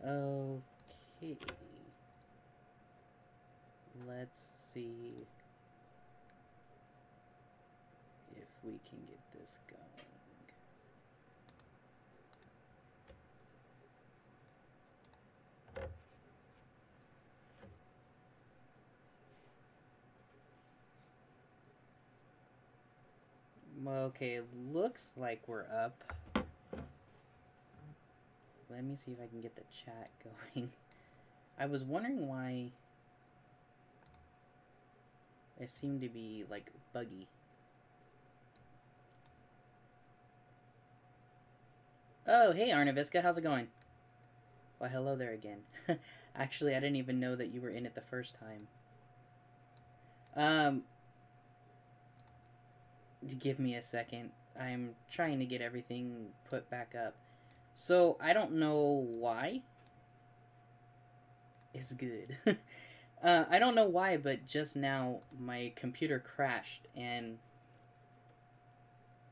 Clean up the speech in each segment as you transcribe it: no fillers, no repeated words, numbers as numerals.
Okay. Let's see if we can get this going. Okay, looks like we're up. Let me see if I can get the chat going. I was wondering why it seemed to be, like, buggy. Oh, hey, Arnaviska, how's it going? Why, hello there again. Actually, I didn't even know that you were in it the first time. Give me a second. I'm trying to get everything put back up. So, I don't know why. It's good. I don't know why, but just now my computer crashed. And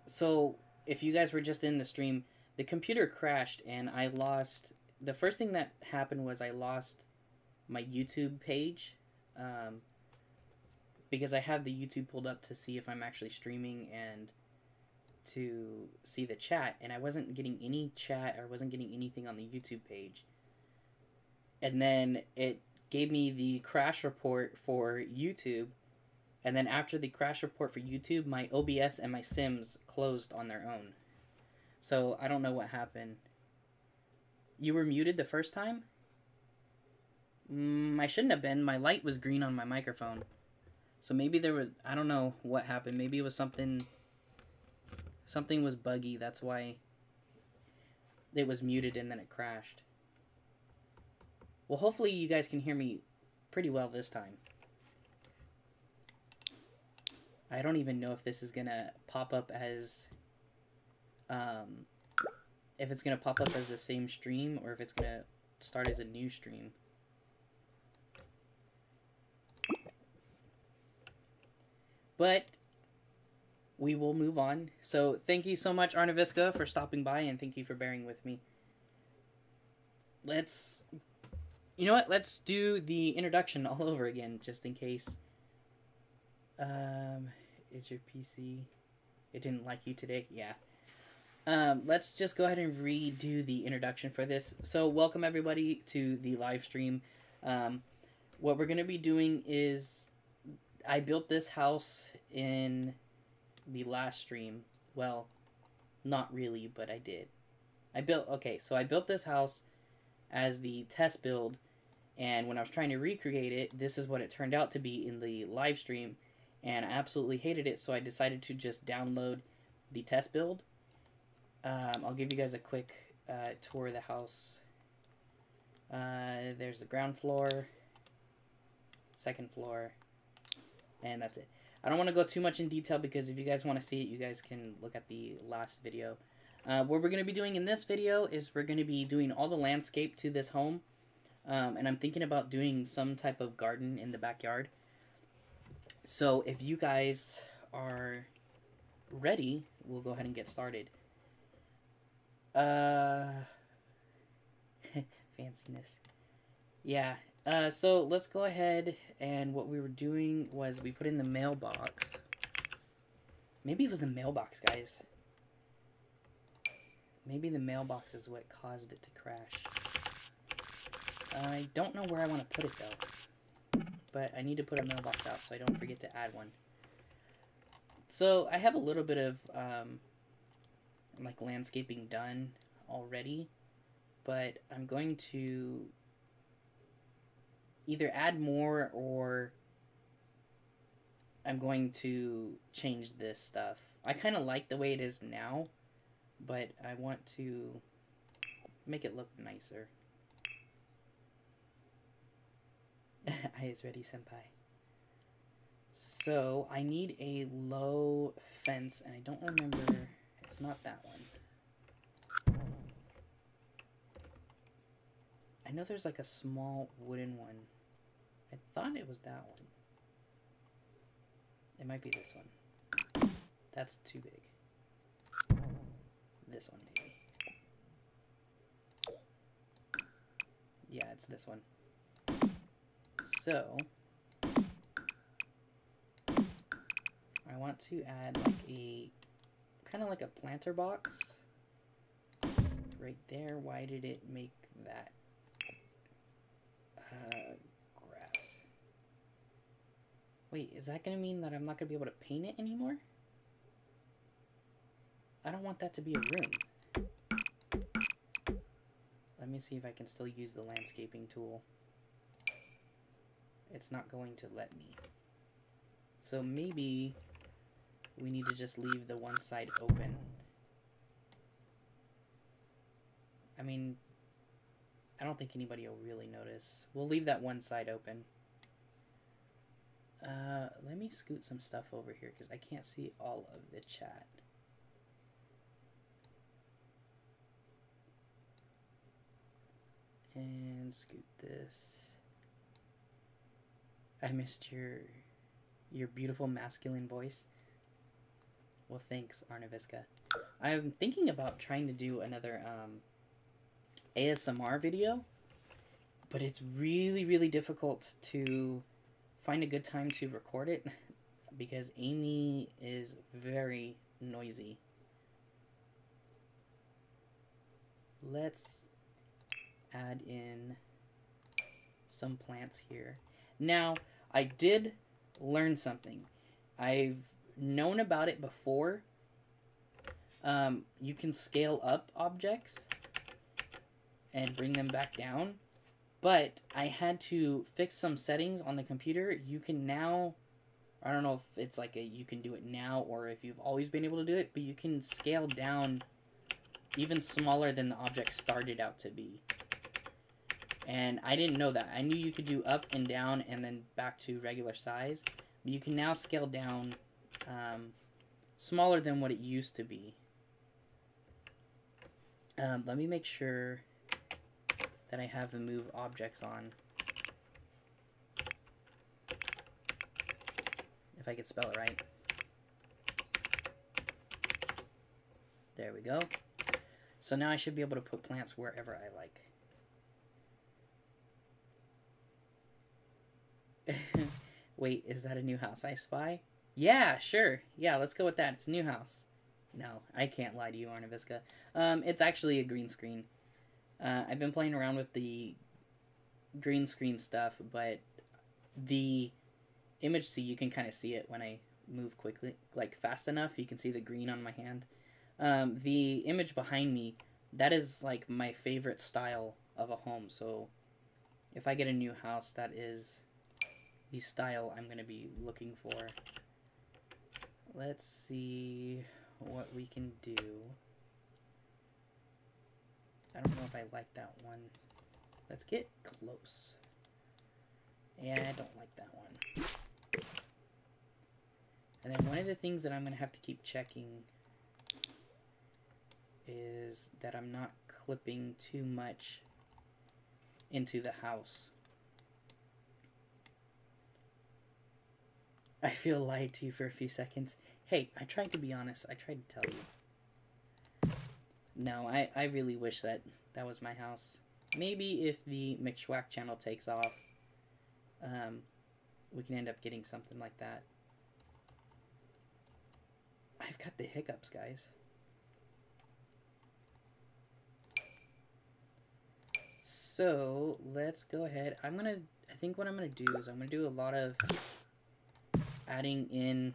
so, if you guys were just in the stream, the computer crashed and I lost... The first thing that happened was I lost my YouTube page. Because I have the YouTube pulled up to see if I'm actually streaming and to see the chat, and I wasn't getting any chat or wasn't getting anything on the YouTube page. And then it gave me the crash report for YouTube, and then after the crash report for YouTube, my OBS and my Sims closed on their own. So I don't know what happened. You were muted the first time? I shouldn't have been. My light was green on my microphone. So maybe there was, I don't know what happened. Maybe it was something was buggy. That's why it was muted and then it crashed. Well, hopefully you guys can hear me pretty well this time. I don't even know if this is going to pop up as, if it's going to pop up as the same stream or if it's going to start as a new stream. But we will move on. So thank you so much, Arnaviska, for stopping by, and thank you for bearing with me. You know what? Let's do the introduction all over again, just in case. Is your PC... It didn't like you today? Yeah. Let's just go ahead and redo the introduction for this. So welcome everybody to the live stream. What we're going to be doing is... I built this house in the last stream. Well, not really, but I did. I built this house as the test build, and when I was trying to recreate it, this is what it turned out to be in the live stream, and I absolutely hated it, so I decided to just download the test build. I'll give you guys a quick tour of the house. There's the ground floor, second floor, and that's it. I don't want to go too much in detail because if you guys want to see it, you guys can look at the last video. What we're going to be doing in this video is we're going to be doing all the landscape to this home. And I'm thinking about doing some type of garden in the backyard. So if you guys are ready, we'll go ahead and get started. Fanciness. Yeah. So let's go ahead, and what we were doing was we put in the mailbox. Maybe it was the mailbox, guys. Maybe the mailbox is what caused it to crash. I don't know where I want to put it, though. But I need to put a mailbox out so I don't forget to add one. So I have a little bit of, like, landscaping done already. But I'm going to either add more or I'm going to change this stuff. I kind of like the way it is now, but I want to make it look nicer. I is ready, senpai. So I need a low fence, and I don't remember. It's not that one. I know there's like a small wooden one. I thought it was that one. It might be this one. That's too big. This one maybe. Yeah, it's this one. So I want to add like a kind of like a planter box right there. Why did it make that grass? Wait, is that gonna mean that I'm not gonna be able to paint it anymore? I don't want that to be a room. Let me see if I can still use the landscaping tool. It's not going to let me. So maybe we need to just leave the one side open. I mean, I don't think anybody will really notice. We'll leave that one side open. Let me scoot some stuff over here because I can't see all of the chat. And scoot this. I missed your beautiful masculine voice. Well, thanks, Arnaviska. I'm thinking about trying to do another ASMR video, but it's really, really difficult to find a good time to record it because Amy is very noisy. Let's add in some plants here. Now, I did learn something. I've known about it before. You can scale up objects and bring them back down, but I had to fix some settings on the computer. You can now, I don't know if it's like you can do it now or if you've always been able to do it, but you can scale down even smaller than the object started out to be. And I didn't know that. I knew you could do up and down and then back to regular size. But you can now scale down smaller than what it used to be. Let me make sure that I have the move objects on. If I could spell it right. There we go. So now I should be able to put plants wherever I like. Wait, is that a new house I spy? Yeah, sure. Yeah, let's go with that. It's a new house. No, I can't lie to you, Arnaviska. It's actually a green screen. I've been playing around with the green screen stuff, but the image, see, you can kind of see it when I move quickly, like fast enough. You can see the green on my hand. The image behind me, that is like my favorite style of a home. So if I get a new house, that is the style I'm going to be looking for. Let's see what we can do. I don't know if I like that one. Let's get close. Yeah, I don't like that one. And then one of the things that I'm going to have to keep checking is that I'm not clipping too much into the house. I feel lied to for a few seconds. Hey, I tried to be honest. I tried to tell you. No, I really wish that was my house. Maybe if the Mcshwack channel takes off, we can end up getting something like that. I've got the hiccups, guys. So, let's go ahead. I think what I'm gonna do is I'm gonna do a lot of adding in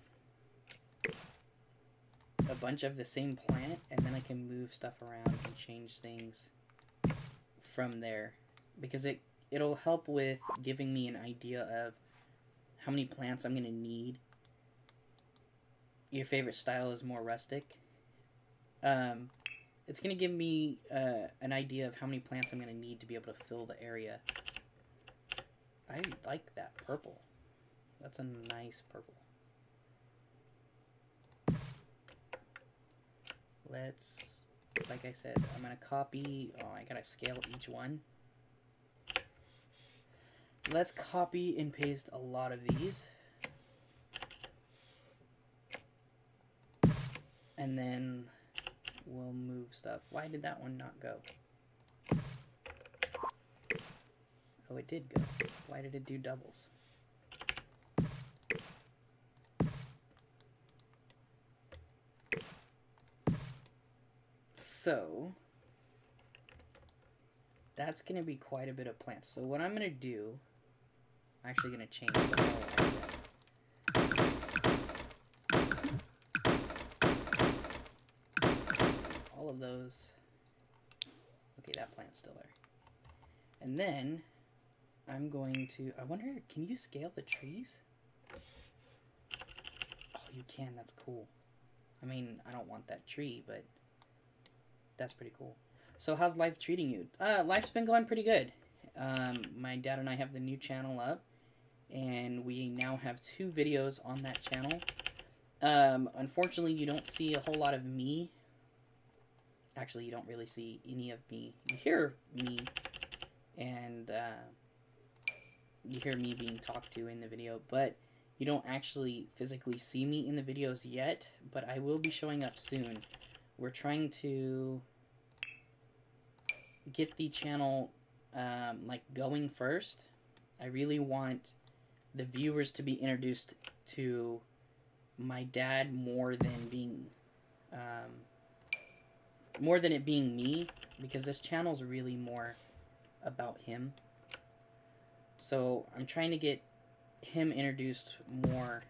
a bunch of the same plant, and then I can move stuff around and change things from there, because it'll help with giving me an idea of how many plants I'm going to need. Your favorite style is more rustic. It's going to give me an idea of how many plants I'm going to need to be able to fill the area. I like that purple. That's a nice purple. Let's, like I said, I'm going to copy. Oh, I got to scale each one. Let's copy and paste a lot of these. And then we'll move stuff. Why did that one not go? Oh, it did go. Why did it do doubles? So, that's going to be quite a bit of plants. So what I'm going to do, I'm actually going to change the whole area. All of those. Okay, that plant's still there. And then, I'm going to, I wonder, can you scale the trees? Oh, you can, that's cool. I mean, I don't want that tree, but that's pretty cool. So how's life treating you? Life's been going pretty good. My dad and I have the new channel up, and we now have 2 videos on that channel. Unfortunately, you don't see a whole lot of me. Actually, you don't really see any of me. You hear me, and you hear me being talked to in the video, but you don't actually physically see me in the videos yet, but I will be showing up soon. We're trying to get the channel like going first. I really want the viewers to be introduced to my dad more than being more than it being me, because this channel is really more about him. So I'm trying to get him introduced more.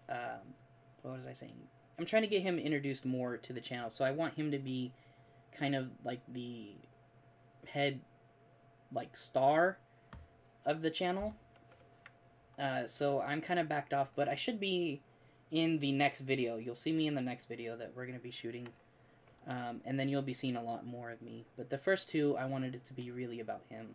What was I saying? I'm trying to get him introduced more to the channel. So I want him to be kind of like the head, like, star of the channel. So I'm kind of backed off, but I should be in the next video. You'll see me in the next video that we're going to be shooting. And then you'll be seeing a lot more of me. But the first 2, I wanted it to be really about him.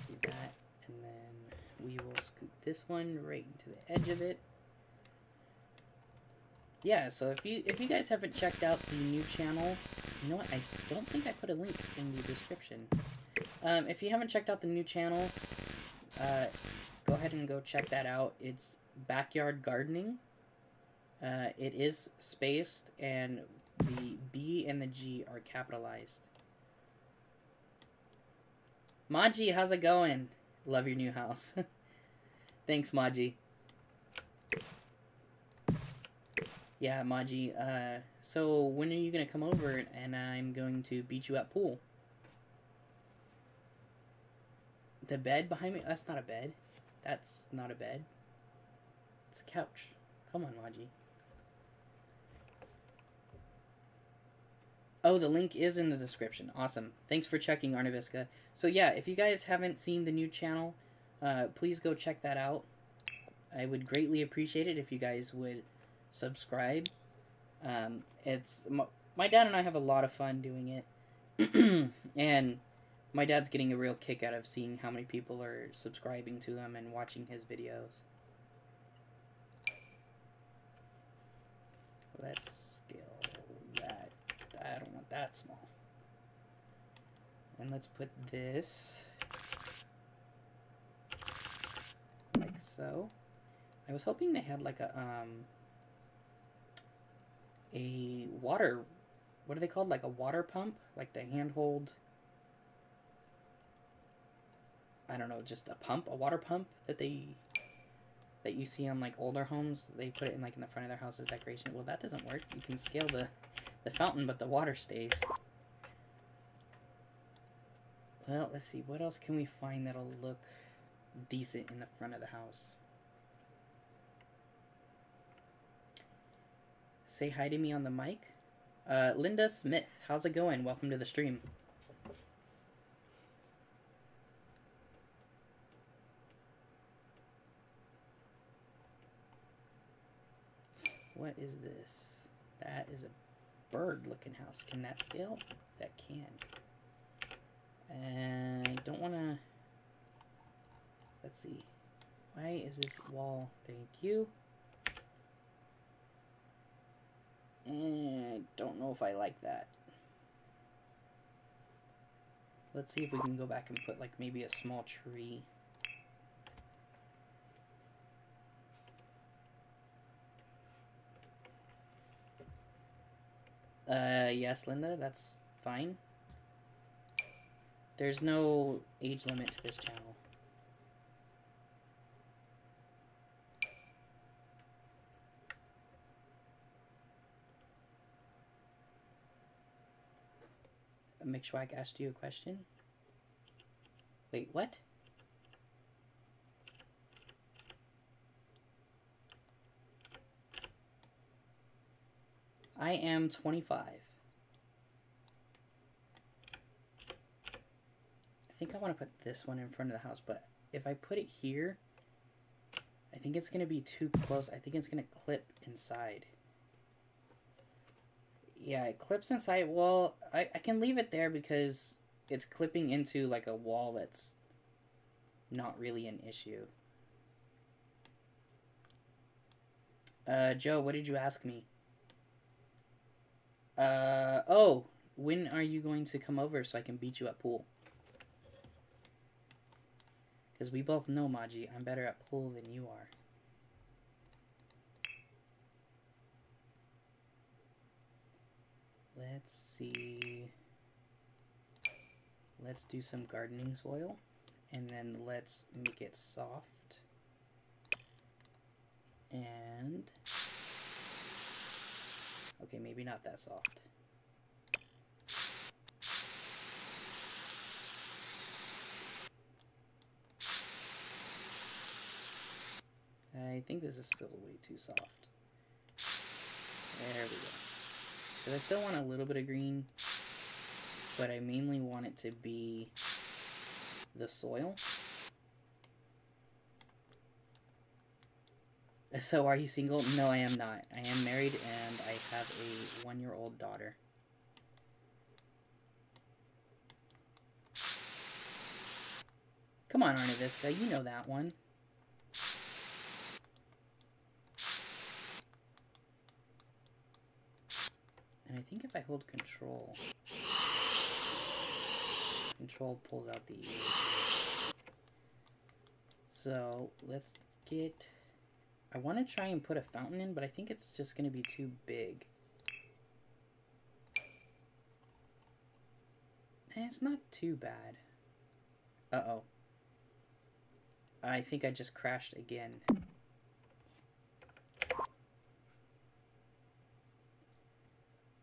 Do that, and then we will scoot this one right into the edge of it. Yeah, so if you guys haven't checked out the new channel, you know what? I don't think I put a link in the description. If you haven't checked out the new channel, go ahead and go check that out. It's Backyard Gardening. It is spaced, and the B and the G are capitalized. Maji, how's it going? Love your new house. Thanks, Maji. Yeah, Maji. So when are you gonna come over and I'm going to beat you at pool? The bed behind me? That's not a bed. That's not a bed. It's a couch. Come on, Maji. Oh, the link is in the description. Awesome. Thanks for checking, Arnaviska. So yeah, if you guys haven't seen the new channel, please go check that out. I would greatly appreciate it if you guys would subscribe. It's my dad and I have a lot of fun doing it. And my dad's getting a real kick out of seeing how many people are subscribing to him and watching his videos. Let's scale that. I don't want that small. And let's put this like so. I was hoping they had like a water, what are they called? Like a water pump? Like the handhold, I don't know, just a pump, a water pump that you see on like older homes. They put it in like in the front of their house as decoration. Well, that doesn't work. You can scale the fountain, but the water stays. Well, let's see. What else can we find that'll look decent in the front of the house? Say hi to me on the mic. Linda Smith, how's it going? Welcome to the stream. What is this? That is a bird-looking house. Can that scale? That can. And I don't want to... Let's see. Why is this wall? Thank you. And don't know if I like that. Let's see if we can go back and put like maybe a small tree. Yes, Linda, that's fine. There's no age limit to this channel. Mcshwack asked you a question? Wait, what? I am 25. I think I want to put this one in front of the house, but if I put it here, I think it's going to be too close. I think it's going to clip inside. Yeah, it clips inside. Well, I can leave it there because it's clipping into like a wall that's not really an issue. Joe, what did you ask me? Oh, when are you going to come over so I can beat you at pool? Because we both know, Maji, I'm better at pool than you are. Let's see. Let's do some gardening soil. And then let's make it soft. And... okay, maybe not that soft. I think this is still way too soft. There we go. Because I still want a little bit of green, but I mainly want it to be the soil. So are you single? No, I am not. I am married and I have a 1-year-old daughter. Come on, Arnaviska, you know that one. And I think if I hold control, control pulls out the ears. So let's get, I want to try and put a fountain in, but I think it's just going to be too big. And it's not too bad. Uh-oh. I think I just crashed again.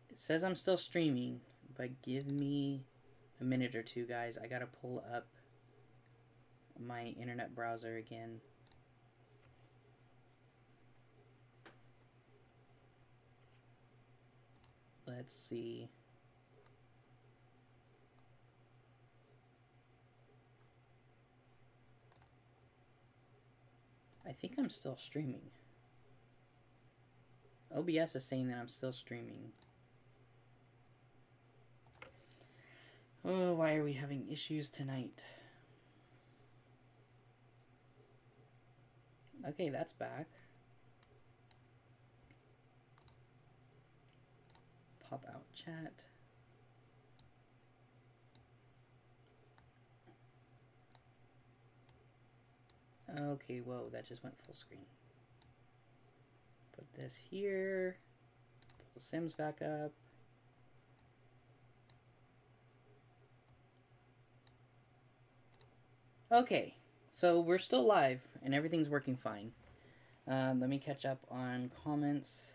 It says I'm still streaming, but give me a minute or two, guys. I gotta pull up my internet browser again. Let's see. I think I'm still streaming. OBS is saying that I'm still streaming. Oh, why are we having issues tonight? Okay, that's back. Pop out chat. Okay, whoa, that just went full screen. Put this here. Pull Sims back up. Okay, so we're still live and everything's working fine. Let me catch up on comments.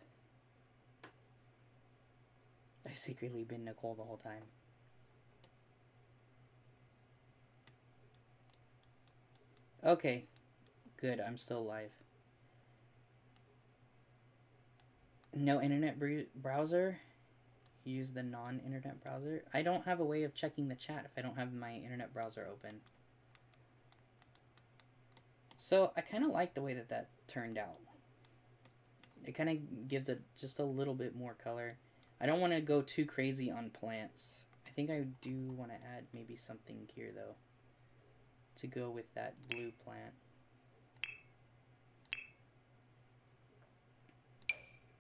I've secretly been Nicole the whole time. Okay, good, I'm still live. No internet browser? Use the non-internet browser? I don't have a way of checking the chat if I don't have my internet browser open. So I kind of like the way that that turned out. It kind of gives it just a little bit more color. I don't want to go too crazy on plants. I think I do want to add maybe something here though, to go with that blue plant.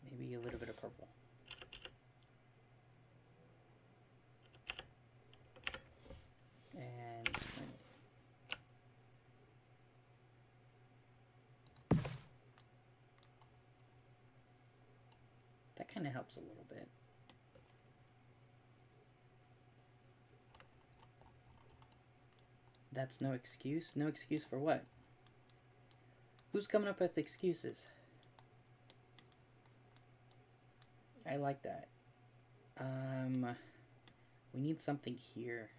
Maybe a little bit of purple. And that kind of helps a little bit. That's no excuse? No excuse for what? Who's coming up with excuses? I like that. We need something here.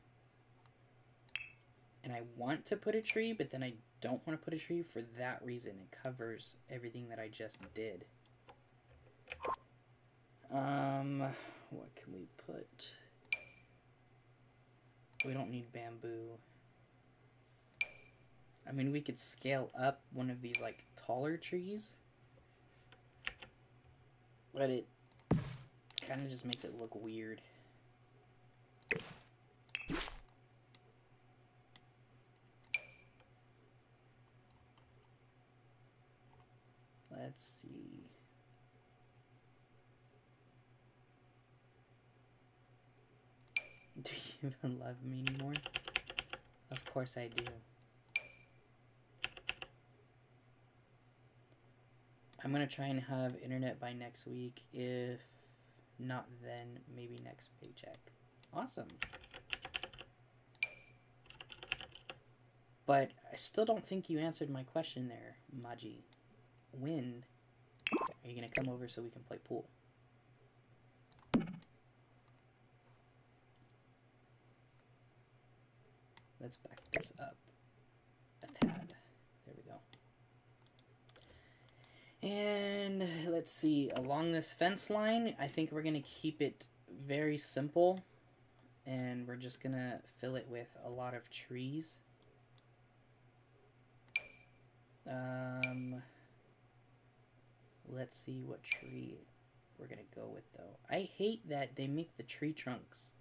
And I want to put a tree, but then I don't want to put a tree for that reason. It covers everything that I just did. What can we put? We don't need bamboo. I mean, we could scale up one of these, like, taller trees. But it kind of just makes it look weird. Let's see. Do you even love me anymore? Of course I do. I'm gonna try and have internet by next week. If not then, maybe next paycheck. Awesome. But I still don't think you answered my question there, Maji. When are you gonna come over so we can play pool? Let's back this up a tad. There we go. And let's see, along this fence line, I think we're gonna keep it very simple, and we're just gonna fill it with a lot of trees. Let's see what tree we're gonna go with though. I hate that they make the tree trunks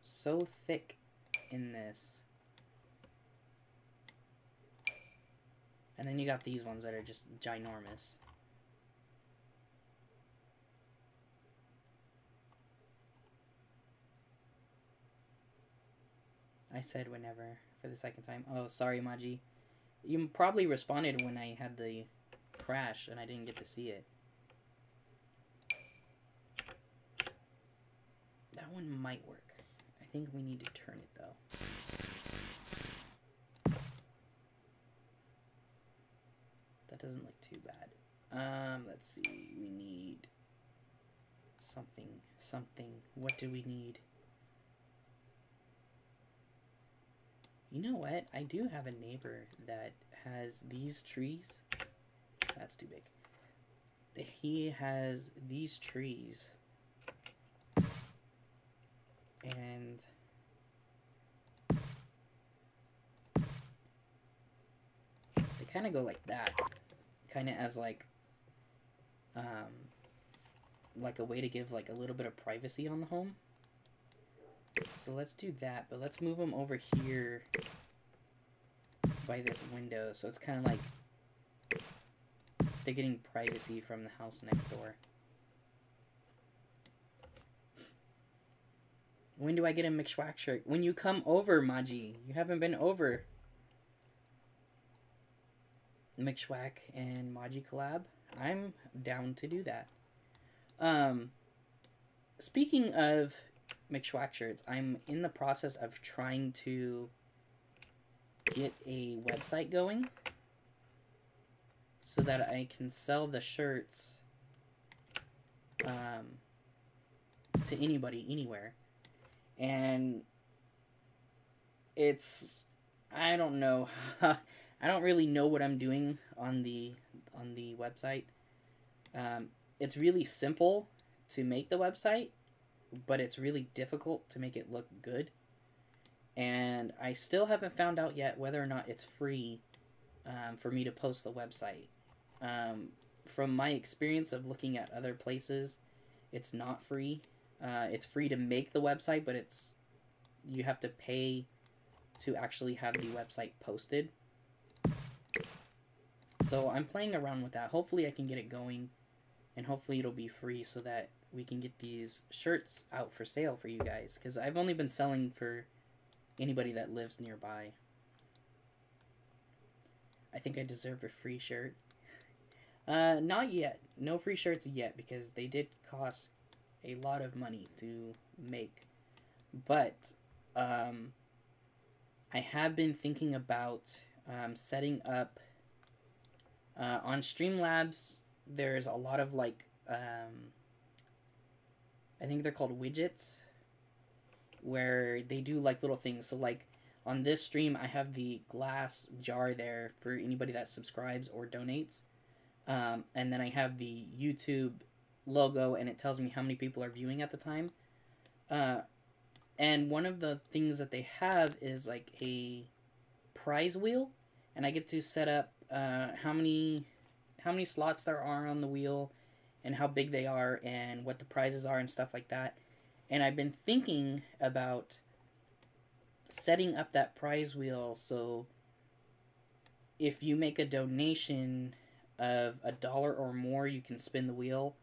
so thick in this. And then you got these ones that are just ginormous. I said whenever for the second time. Oh, sorry, Maji. You probably responded when I had the crash and I didn't get to see it. That one might work. I think we need to turn it though. That doesn't look too bad. Let's see. We need something. What do we need? You know what? I do have a neighbor that has these trees. That's too big. He has these trees. And they kind of go like that. Kind of as like a way to give like a little bit of privacy on the home. So let's do that, but let's move them over here by this window, so it's kind of like they're getting privacy from the house next door. When do I get a Mcshwack shirt? When you come over, Maji. You haven't been over. Mcshwack and Maji collab. I'm down to do that. Speaking of Mcshwack shirts, I'm in the process of trying to get a website going so that I can sell the shirts to anybody, anywhere. And it's, I don't know, I don't really know what I'm doing on the website. It's really simple to make the website, but it's really difficult to make it look good. And I still haven't found out yet whether or not it's free for me to post the website. From my experience of looking at other places, it's not free. It's free to make the website, but you have to pay to actually have the website posted. So I'm playing around with that. Hopefully I can get it going, and hopefully it'll be free so that we can get these shirts out for sale for you guys, because I've only been selling for anybody that lives nearby. I think I deserve a free shirt. Not yet. No free shirts yet, because they did cost a lot of money to make. But I have been thinking about setting up on Streamlabs. There's a lot of like I think they're called widgets, where they do like little things. So like on this stream, I have the glass jar there for anybody that subscribes or donates. And then I have the YouTube logo, and it tells me how many people are viewing at the time. And one of the things that they have is like a prize wheel, and I get to set up how many slots there are on the wheel, and how big they are, and what the prizes are, and stuff like that. And I've been thinking about setting up that prize wheel so if you make a donation of $1 or more, you can spin the wheel.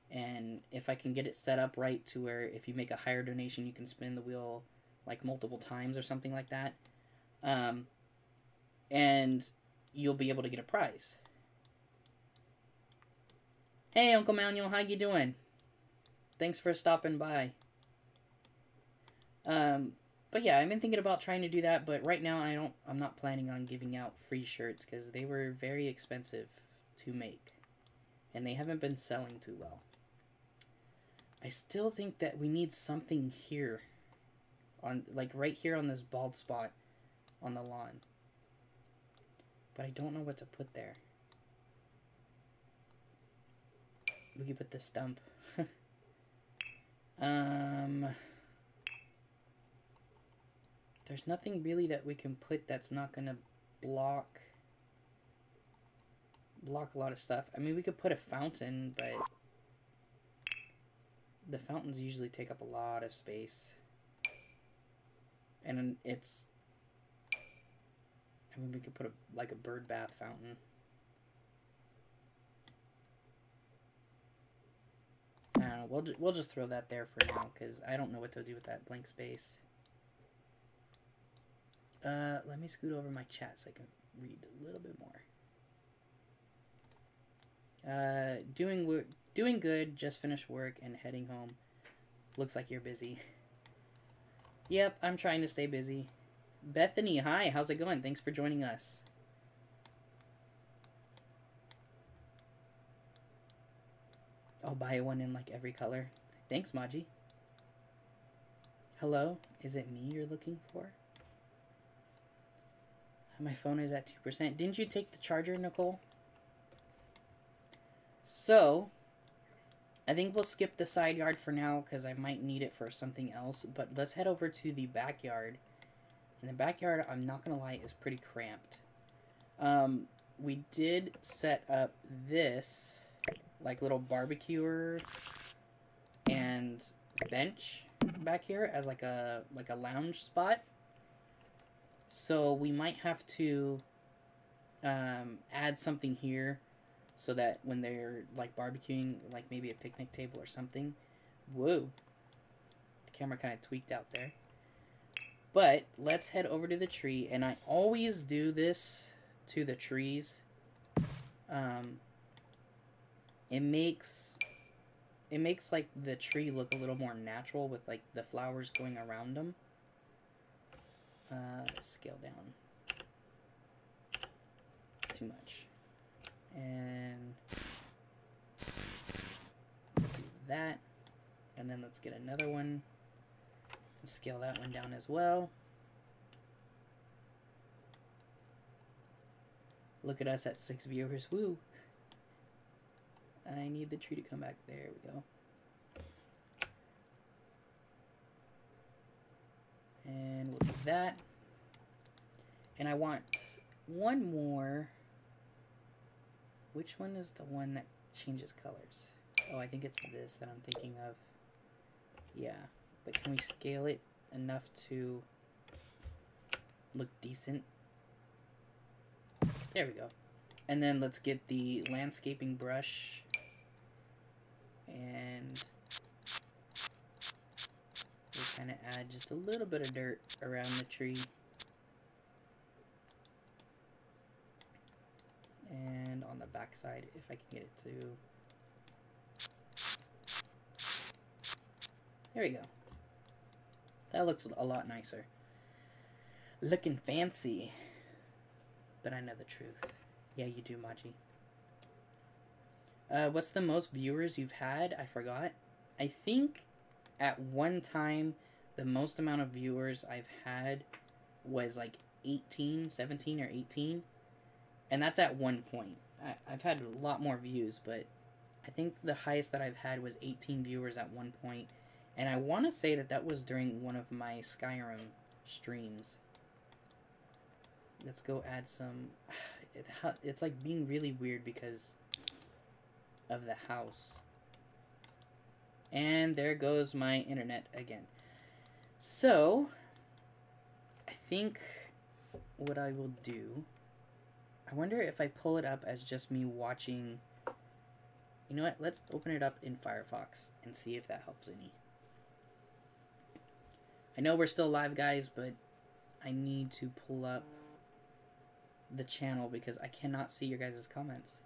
And if I can get it set up right to where if you make a higher donation, you can spin the wheel like multiple times or something like that. And you'll be able to get a prize. Hey, Uncle Manuel, how you doing? Thanks for stopping by. But yeah, I've been thinking about trying to do that, but right now I'm not planning on giving out free shirts because they were very expensive to make, and they haven't been selling too well. I still think that we need something here, on like right here on this bald spot on the lawn, but I don't know what to put there. We could put this stump. There's nothing really that we can put that's not gonna block a lot of stuff. I mean, we could put a fountain, but the fountains usually take up a lot of space. And it's... I mean, we could put like a bird bath fountain. I don't know, we'll just throw that there for now, because I don't know what to do with that blank space. Let me scoot over my chat so I can read a little bit more. Doing good, just finished work and heading home. Looks like you're busy. Yep, I'm trying to stay busy. Bethany, hi, how's it going? Thanks for joining us. I'll buy one in like every color. Thanks, Maji. Hello, is it me you're looking for? My phone is at 2%. Didn't you take the charger, Nicole? So, I think we'll skip the side yard for now because I might need it for something else. But let's head over to the backyard. And the backyard, I'm not going to lie, is pretty cramped. We did set up this, like, little barbecuer and bench back here as like a lounge spot. So we might have to add something here so that when they're like barbecuing, like maybe a picnic table or something. Whoa. The camera kind of tweaked out there. But let's head over to the tree, and I always do this to the trees. It makes like the tree look a little more natural with like the flowers going around them. Let's scale down. Too much. And do that. And then let's get another one. Scale that one down as well. Look at us at 6 viewers. Woo! I need the tree to come back. There we go. And we'll do that. And I want one more. Which one is the one that changes colors? Oh, I think it's this that I'm thinking of. Yeah. But can we scale it enough to look decent? There we go. And then let's get the landscaping brush. And we'll kind of add just a little bit of dirt around the tree. And on the back side, if I can get it to... There we go. That looks a lot nicer. Looking fancy. But I know the truth. Yeah, you do, Maji. What's the most viewers you've had? I forgot. I think at one time, the most amount of viewers I've had was like 18, 17 or 18. And that's at one point. I've had a lot more views, but I think the highest that I've had was 18 viewers at one point. And I want to say that that was during one of my Skyrim streams. Let's go add some... It's like being really weird because of the house. And there goes my internet again. So, I think what I will do... I wonder if I pull it up as just me watching... You know what? Let's open it up in Firefox and see if that helps any. I know we're still live, guys, but I need to pull up the channel because I cannot see your guys' comments.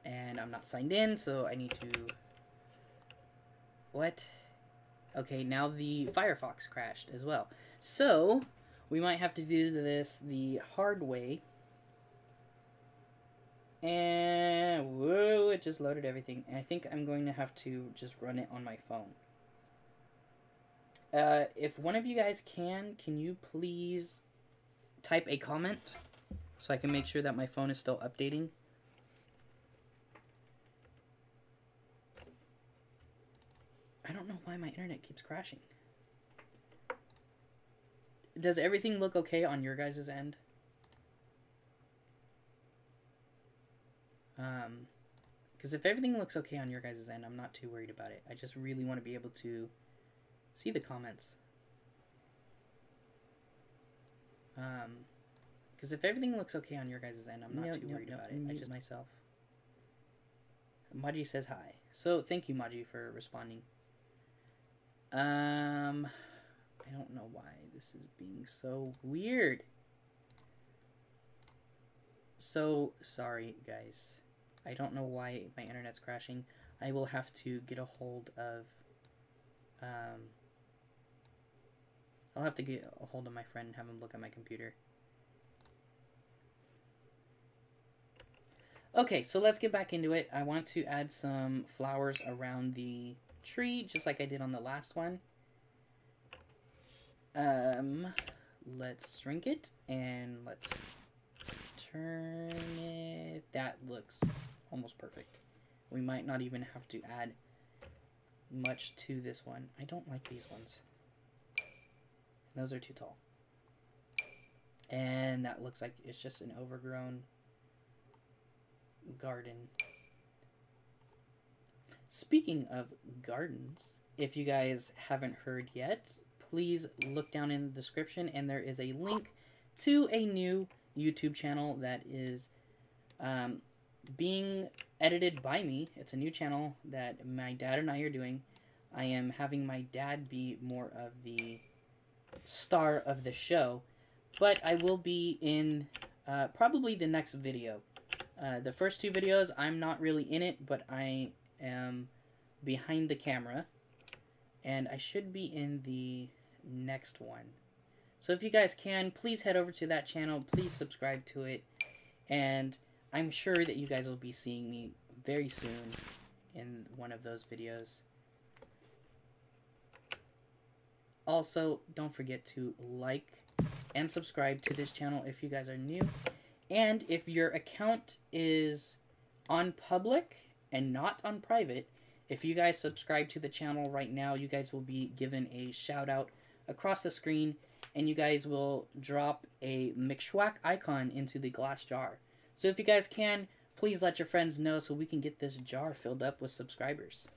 And I'm not signed in, so I need to... What? Okay, now the Firefox crashed as well. So, we might have to do this the hard way. And, whoa, it just loaded everything. And I think I'm going to have to just run it on my phone. If one of you guys can you please type a comment so I can make sure that my phone is still updating? I don't know why my internet keeps crashing. Does everything look okay on your guys' end? Because if everything looks okay on your guys' end, I'm not too worried about it. I just really want to be able to see the comments. Because if everything looks okay on your guys' end, I'm not too worried about it. I just myself. Maji says hi. So thank you, Maji, for responding. I don't know why this is being so weird. So sorry, guys. I don't know why my internet's crashing. I will have to get a hold of I'll have to get a hold of my friend and have him look at my computer. Okay, so let's get back into it. I want to add some flowers around the tree, just like I did on the last one. Let's shrink it, and let's turn it. That looks almost perfect. We might not even have to add much to this one. I don't like these ones. Those are too tall. And that looks like it's just an overgrown garden. Speaking of gardens, if you guys haven't heard yet, please look down in the description and there is a link to a new YouTube channel that is being edited by me. It's a new channel that my dad and I are doing. I am having my dad be more of the star of the show, but I will be in probably the next video. The first two videos, I'm not really in it, but I am behind the camera, and I should be in the next one. So if you guys can, please head over to that channel, please subscribe to it, and I'm sure that you guys will be seeing me very soon in one of those videos. Also, don't forget to like and subscribe to this channel if you guys are new. And if your account is on public and not on private, if you guys subscribe to the channel right now, you guys will be given a shout out across the screen, and you guys will drop a Mcshwack icon into the glass jar. So if you guys can, please let your friends know so we can get this jar filled up with subscribers.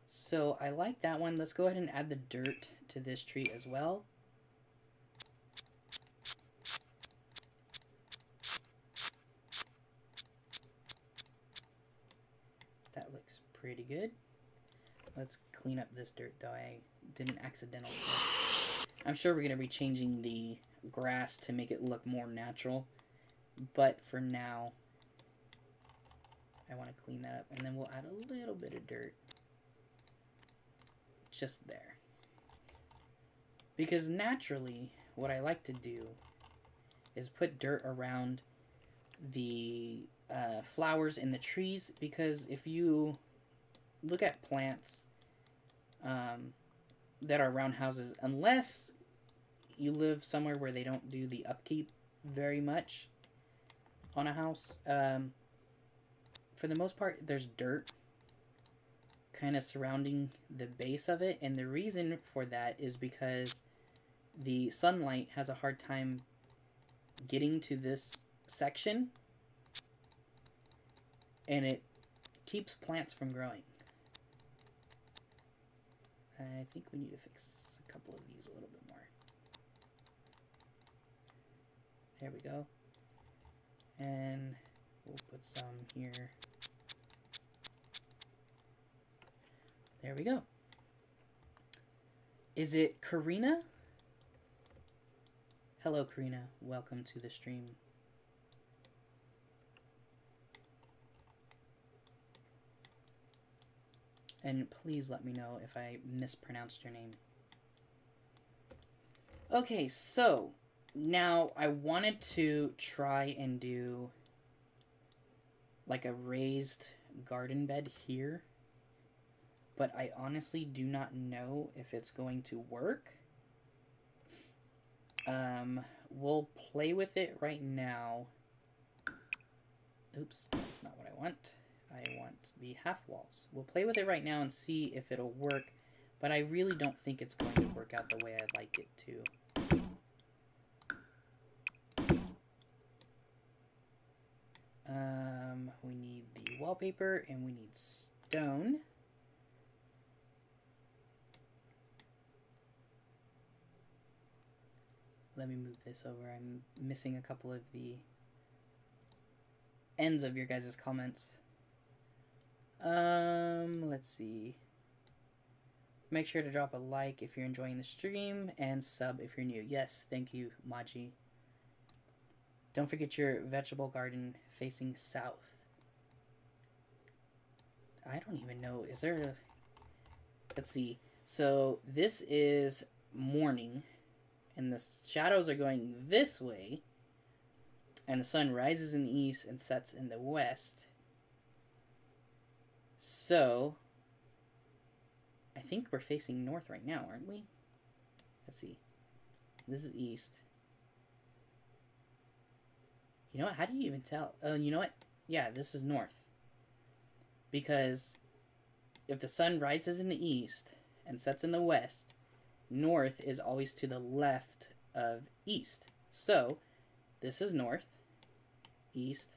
So I like that one. Let's go ahead and add the dirt to this tree as well. That looks pretty good. Let's clean up this dirt though. I did an accidental thing. I'm sure we're going to be changing the grass to make it look more natural. But for now, I want to clean that up. And then we'll add a little bit of dirt. just there. Because naturally, what I like to do is put dirt around the flowers in the trees, because if you look at plants that are around houses, unless you live somewhere where they don't do the upkeep very much on a house, for the most part, there's dirt kind of surrounding the base of it, and the reason for that is because the sunlight has a hard time getting to this section, and it keeps plants from growing. I think we need to fix a couple of these a little bit more. There we go. And we'll put some here. There we go. Is it Karina? Hello, Karina. Welcome to the stream. And please let me know if I mispronounced your name. Okay, so now I wanted to try and do like a raised garden bed here, but I honestly do not know if it's going to work. We'll play with it right now. Oops, that's not what I want. I want the half walls. We'll play with it right now and see if it'll work, but I really don't think it's going to work out the way I'd like it to. We need the wallpaper and we need stone. Let me move this over. I'm missing a couple of the ends of your guys' comments. Let's see. Make sure to drop a like if you're enjoying the stream, and sub if you're new. Yes, thank you, Maji. Don't forget your vegetable garden facing south. I don't even know. Is there a... Let's see. So this is morning, and the shadows are going this way, and the sun rises in the east and sets in the west. So I think we're facing north right now, aren't we? Let's see. This is east. You know what? How do you even tell? Oh, you know what? Yeah, this is north. Because if the sun rises in the east and sets in the west, north is always to the left of east. So this is north, east,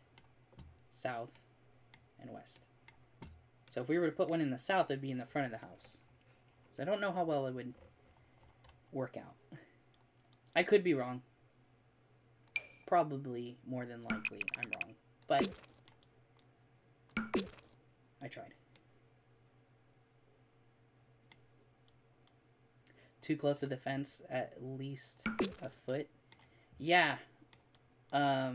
south, and west. So if we were to put one in the south, it would be in the front of the house. So I don't know how well it would work out. I could be wrong. Probably, more than likely, I'm wrong. But I tried. Too close to the fence, at least a foot. Yeah. I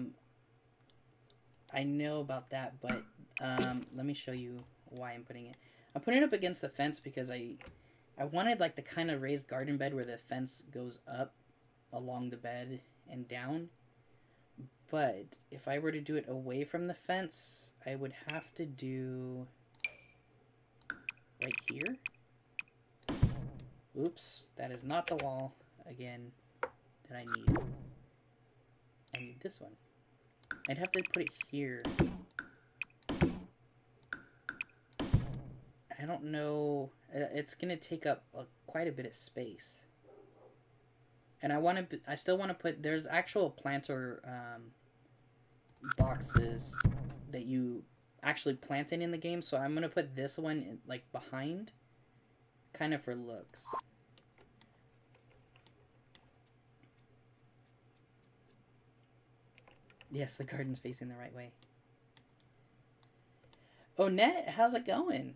know about that, but let me show you why I'm putting it. I'm putting it up against the fence because I wanted like the kind of raised garden bed where the fence goes up along the bed and down. But if I were to do it away from the fence, I would have to do right here. Oops, that is not the wall, again, that I need. I need this one. I'd have to put it here. I don't know. It's going to take up quite a bit of space. And I still want to put, there's actual planter boxes that you actually plant in the game. So I'm going to put this one in, like behind, kind of for looks. Yes, the garden's facing the right way. Oh, Net, how's it going?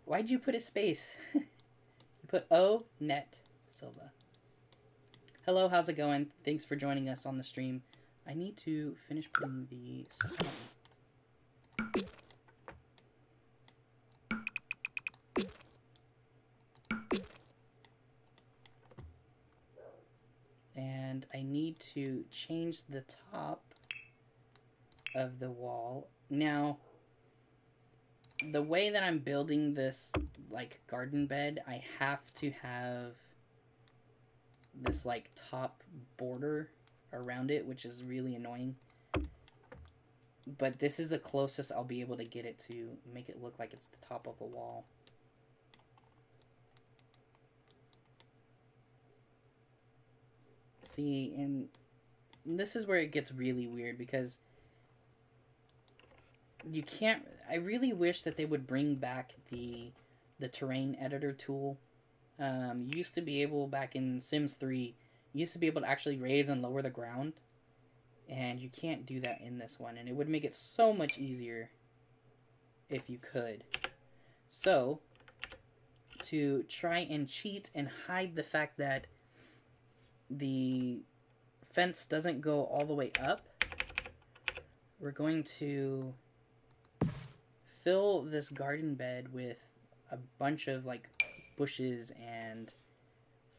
Why'd you put a space? You put O, Net, Silva. Hello, how's it going? Thanks for joining us on the stream. I need to finish putting the stone. to change the top of the wall. Now, the way that I'm building this, like, garden bed, I have to have this, like, top border around it, which is really annoying. But this is the closest I'll be able to get it to make it look like it's the top of a wall. See, and this is where it gets really weird, because you can't... I really wish that they would bring back the terrain editor tool. You used to be able, back in Sims 3, you used to be able to actually raise and lower the ground. And you can't do that in this one. And it would make it so much easier if you could. So, to try and cheat and hide the fact that the fence doesn't go all the way up, we're going to fill this garden bed with a bunch of, like, bushes and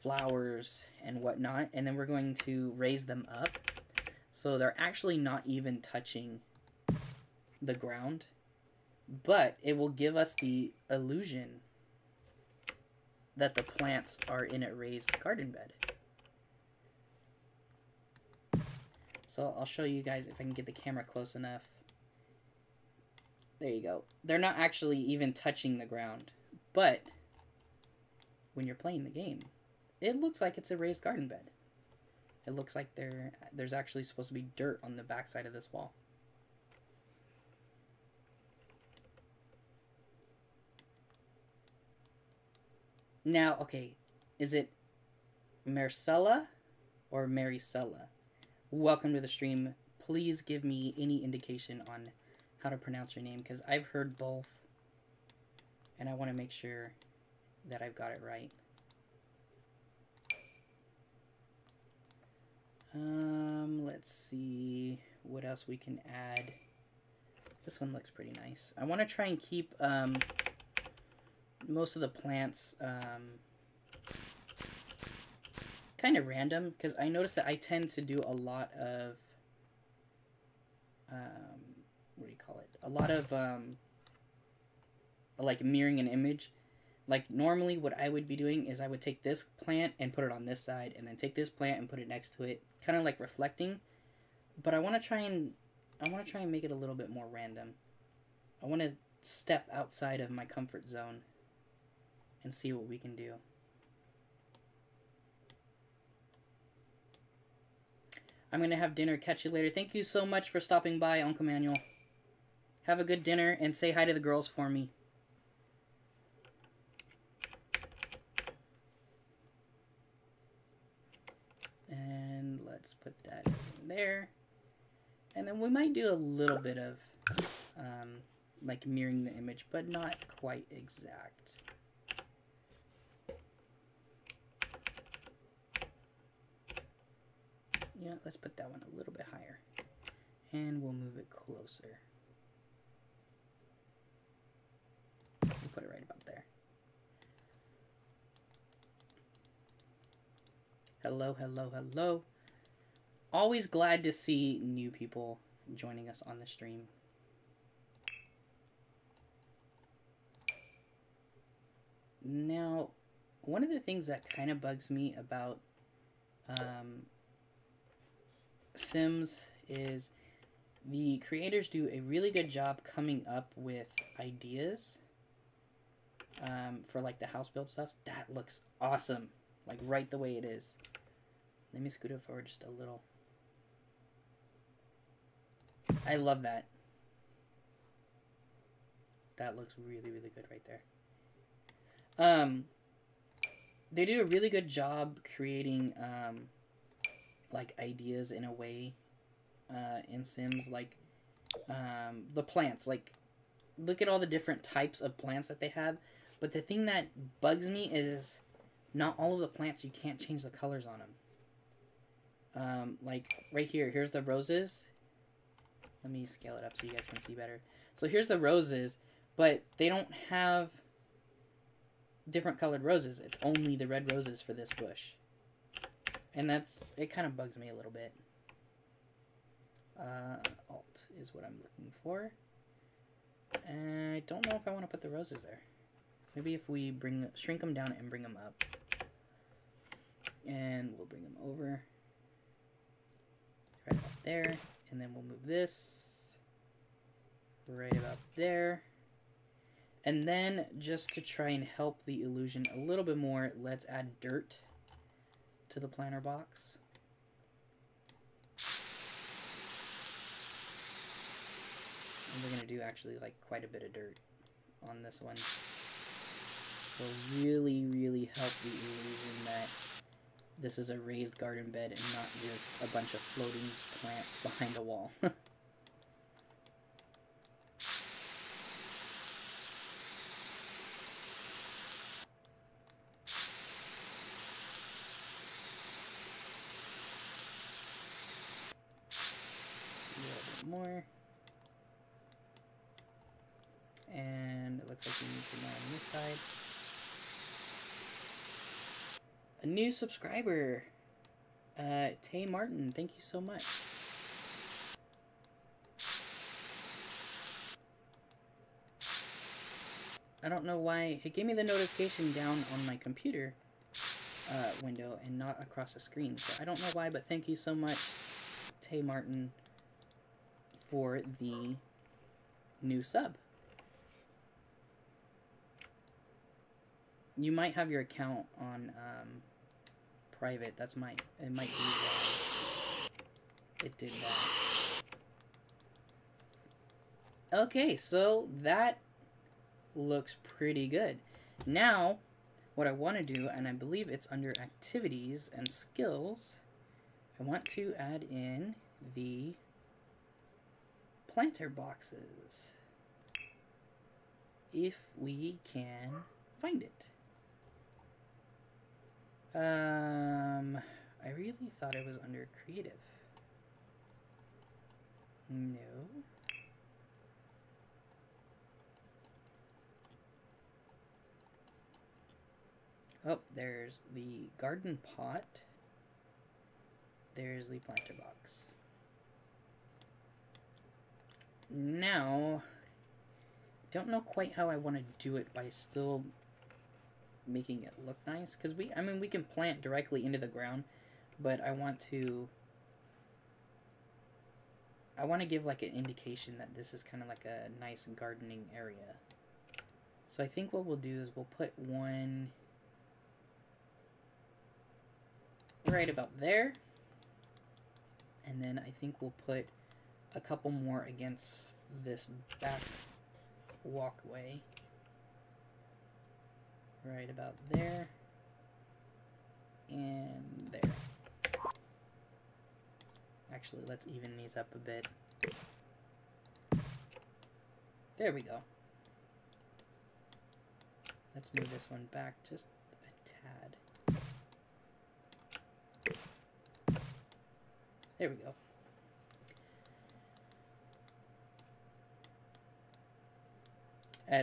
flowers and whatnot, and then we're going to raise them up so they're actually not even touching the ground, but it will give us the illusion that the plants are in a raised garden bed. So I'll show you guys if I can get the camera close enough. There you go. They're not actually even touching the ground, but when you're playing the game, it looks like it's a raised garden bed. It looks like there's actually supposed to be dirt on the backside of this wall. Now, okay, is it Marcella or Maricella? Welcome to the stream. Please give me any indication on how to pronounce your name, because I've heard both, and I want to make sure that I've got it right. Let's see what else we can add. This one looks pretty nice. I want to try and keep most of the plants kind of random, because I notice that I tend to do a lot of what do you call it? A lot of like mirroring an image. Like, normally what I would be doing is I would take this plant and put it on this side, and then take this plant and put it next to it, kind of like reflecting. But I want to try and make it a little bit more random. I want to step outside of my comfort zone and see what we can do. I'm going to have dinner. Catch you later. Thank you so much for stopping by, Uncle Manuel. Have a good dinner, and say hi to the girls for me. And let's put that in there. And then we might do a little bit of like mirroring the image, but not quite exact. Yeah, let's put that one a little bit higher. And we'll move it closer. We'll put it right about there. Hello, hello, hello. Always glad to see new people joining us on the stream. Now, one of the things that kind of bugs me about Sims is the creators do a really good job coming up with ideas for, like, the house build stuff. That looks awesome, like right the way it is. Let me scoot it forward just a little. I love that. That looks really, really good right there. They do a really good job creating like ideas in a way in Sims, like the plants. Like, look at all the different types of plants that they have. But the thing that bugs me is not all of the plants, you can't change the colors on them. Like right here, here's the roses. Let me scale it up so you guys can see better. So here's the roses, but they don't have different colored roses. It's only the red roses for this bush. And it kind of bugs me a little bit. Alt is what I'm looking for. And I don't know if I want to put the roses there. Maybe if we shrink them down and bring them up. And we'll bring them over. Right about there. And then we'll move this right about there. And then, just to try and help the illusion a little bit more, let's add dirt to the planter box. And we're going to do actually like quite a bit of dirt on this one. Will really, really help the illusion that this is a raised garden bed and not just a bunch of floating plants behind a wall. A little bit more. And it looks like we need some more on this side. A new subscriber, Tay Martin, thank you so much. I don't know why it gave me the notification down on my computer window and not across the screen, so I don't know why, but thank you so much, Tay Martin, for the new sub. You might have your account on private. It might do that. It did that. Okay, so that looks pretty good. Now, what I want to do, and I believe it's under activities and skills, I want to add in the planter boxes. If we can find it. I really thought it was under creative. No. Oh, there's the garden pot. There's the planter box. Now, don't know quite how I want to do it by still making it look nice, because we can plant directly into the ground, but I want to give like an indication that this is kind of like a nice gardening area. So I think what we'll do is we'll put one right about there, and then I think we'll put a couple more against this back walkway. Right about there, and there. Actually, let's even these up a bit. There we go. Let's move this one back just a tad. There we go.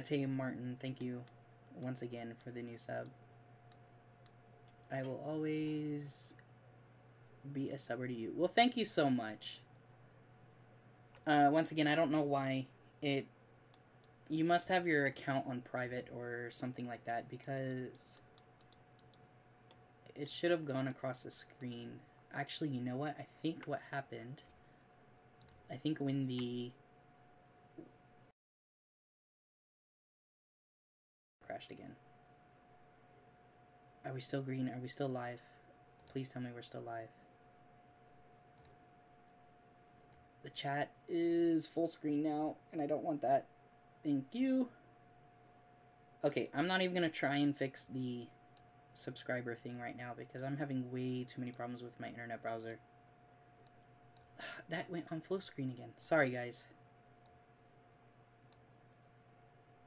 Tay Martin, thank you once again for the new sub. I will always be a subber to you. Well, thank you so much. Once again, I don't know why it... You must have your account on private or something like that, because it should have gone across the screen. Actually, you know what? I think what happened... I think when the... crashed again. Are we still green? Are we still live? Please tell me we're still live. The chat is full screen now, and I don't want that. Thank you. Okay, I'm not even going to try and fix the subscriber thing right now because I'm having way too many problems with my internet browser. That went on full screen again. Sorry, guys.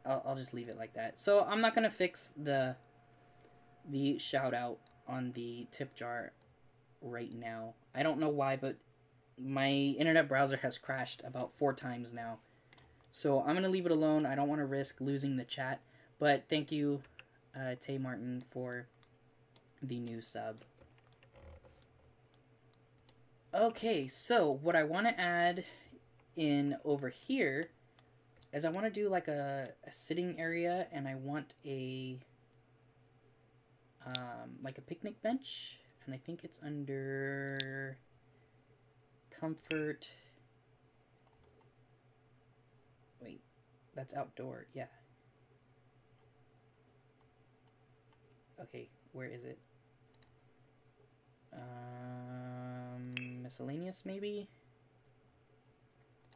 I'll just leave it like that. So I'm not going to fix the shout out on the tip jar right now. I don't know why, but my internet browser has crashed about 4 times now. So I'm going to leave it alone. I don't want to risk losing the chat. But thank you, Tay Martin, for the new sub. Okay, so what I want to add in over here is I want to do like a sitting area, and I want a like a picnic bench, and I think it's under comfort. Wait, that's outdoor. Yeah. Okay, where is it? Miscellaneous maybe?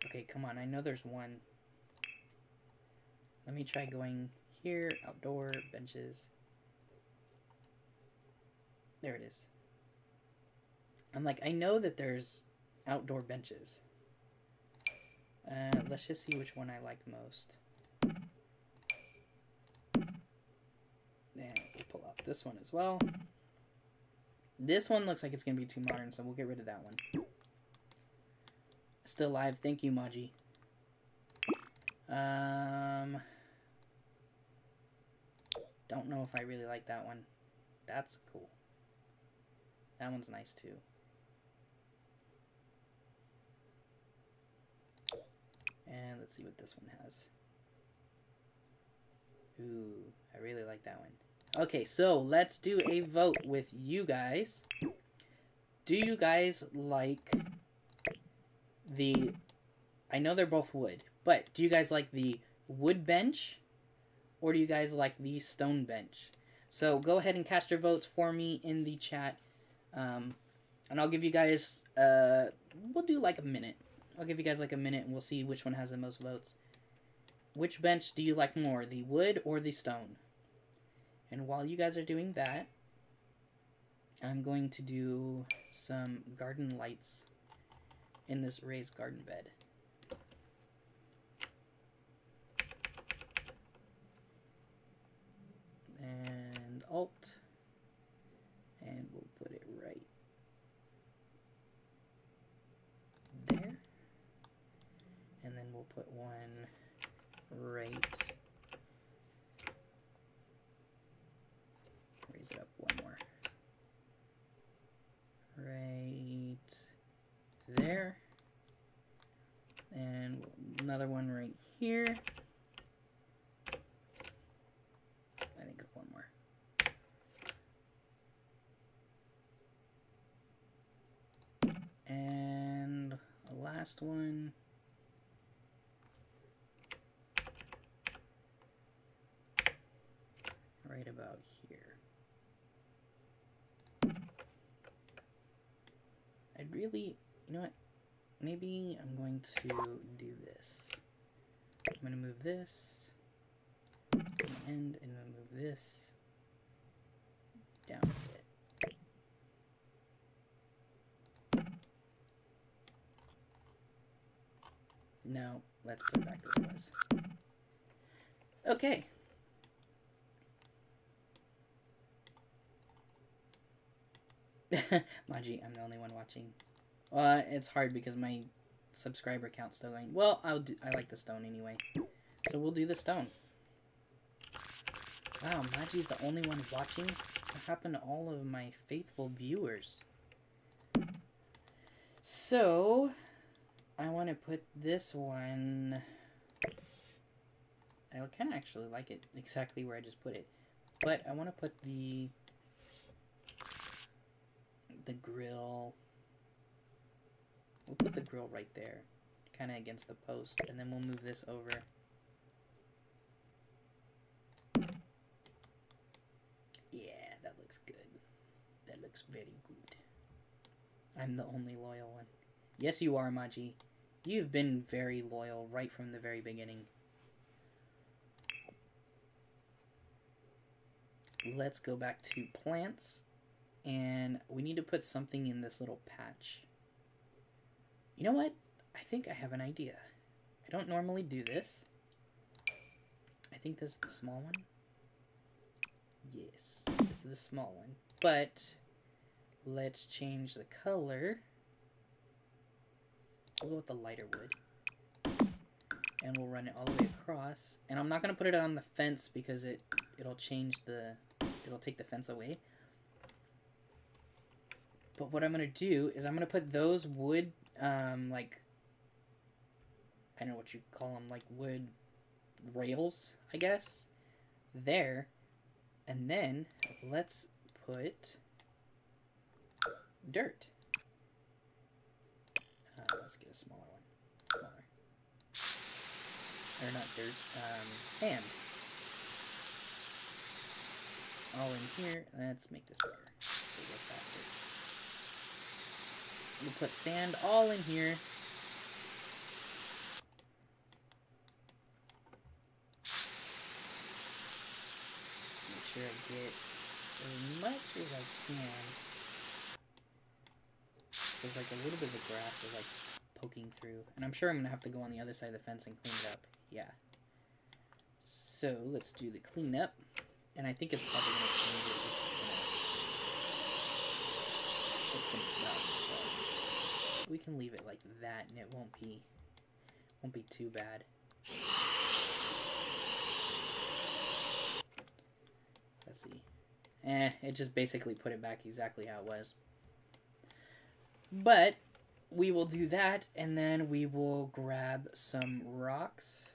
Okay, come on. I know there's one. Let me try going here. Outdoor benches. There it is. I'm like, I know that there's outdoor benches. Let's just see which one I like most. And we'll pull out this one as well. This one looks like it's going to be too modern, so we'll get rid of that one. Still live. Thank you, Maji. Don't know if I really like that one. That's cool. That one's nice, too. And let's see what this one has. Ooh, I really like that one. Okay, so let's do a vote with you guys. Do you guys like the... I know they're both wood, but do you guys like the wood bench, or do you guys like the stone bench? So go ahead and cast your votes for me in the chat. And I'll give you guys... we'll do like a minute. I'll give you guys like a minute, and we'll see which one has the most votes. Which bench do you like more, the wood or the stone? And while you guys are doing that, I'm going to do some garden lights in this raised garden bed. And Alt. And we'll put it right there. And then we'll put one right. Raise it up one more. Right there. And another one right here. I think one more. And a last one. Right about here. I'd really, you know what? Maybe I'm going to do this. I'm going to move this to the end, and I'm going to move this down a bit. No, let's put it back where it was. Okay. Maji, I'm the only one watching. It's hard because my subscriber count's still going. Well, I like the stone anyway. So we'll do the stone. Wow, Maji's the only one watching? What happened to all of my faithful viewers? So, I want to put this one... I kind of actually like it exactly where I just put it. But I want to put the grill... We'll put the grill right there, kind of against the post, and then we'll move this over. Yeah, that looks good. That looks very good. I'm the only loyal one. Yes, you are, Maji. You've been very loyal right from the very beginning. Let's go back to plants, and we need to put something in this little patch. You know what? I think I have an idea. I don't normally do this. I think this is the small one. Yes, this is the small one. But let's change the color. We'll go with the lighter wood. And we'll run it all the way across. And I'm not going to put it on the fence because it'll change the... It'll take the fence away. But what I'm going to do is I'm going to put those wood, like, I don't know what you call them, like wood rails, I guess, there. And then let's put dirt. Let's get a smaller one. Smaller. Or not dirt, sand. All in here. Let's make this bigger so it goes faster. We'll put sand all in here. Make sure I get as much as I can. There's like a little bit of the grass is like poking through. And I'm sure I'm going to have to go on the other side of the fence and clean it up. Yeah. So let's do the cleanup. And I think it's probably going to change it. It's going to suck. But we can leave it like that and it won't be too bad. Let's see. It just basically put it back exactly how it was. But we will do that, and then we will grab some rocks.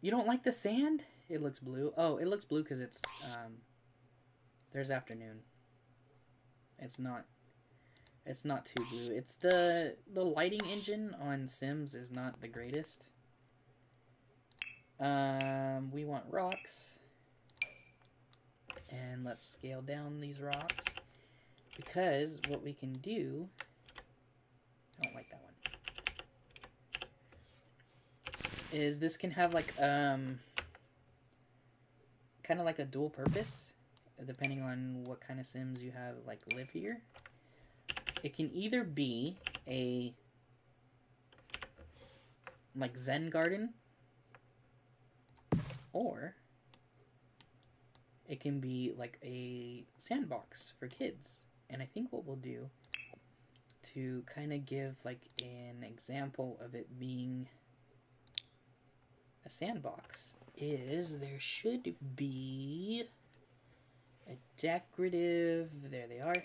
You don't like the sand? It looks blue. Oh, it looks blue because it's, there's afternoon. It's not too blue. It's the lighting engine on Sims is not the greatest. We want rocks. And let's scale down these rocks. Because what we can do... I don't like that one. Is this can have like, kind of like a dual purpose. Depending on what kind of Sims you have, like, live here. It can either be a, like, Zen garden. Or it can be like a sandbox for kids. And I think what we'll do to kind of give like an example of it being a sandbox is there should be a decorative, there they are,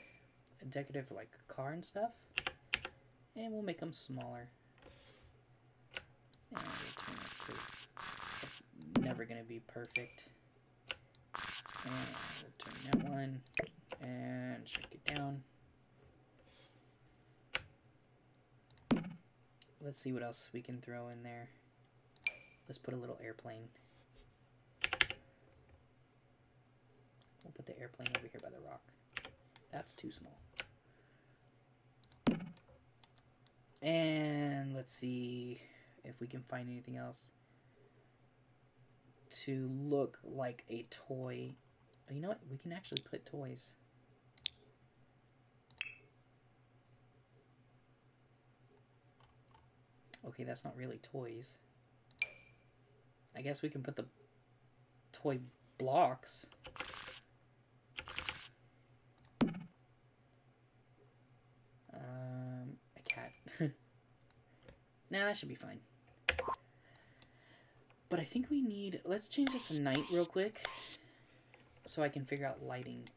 a decorative like car and stuff. And we'll make them smaller. And we'll turn it because it's never going to be perfect. And we'll turn that one and shrink it down. Let's see what else we can throw in there. Let's put a little airplane. We'll put the airplane over here by the rock. That's too small. And let's see if we can find anything else to look like a toy. You know what? We can actually put toys. Okay, that's not really toys. I guess we can put the toy blocks. A cat. Nah, that should be fine. But I think we need... Let's change this to night real quick so I can figure out lighting.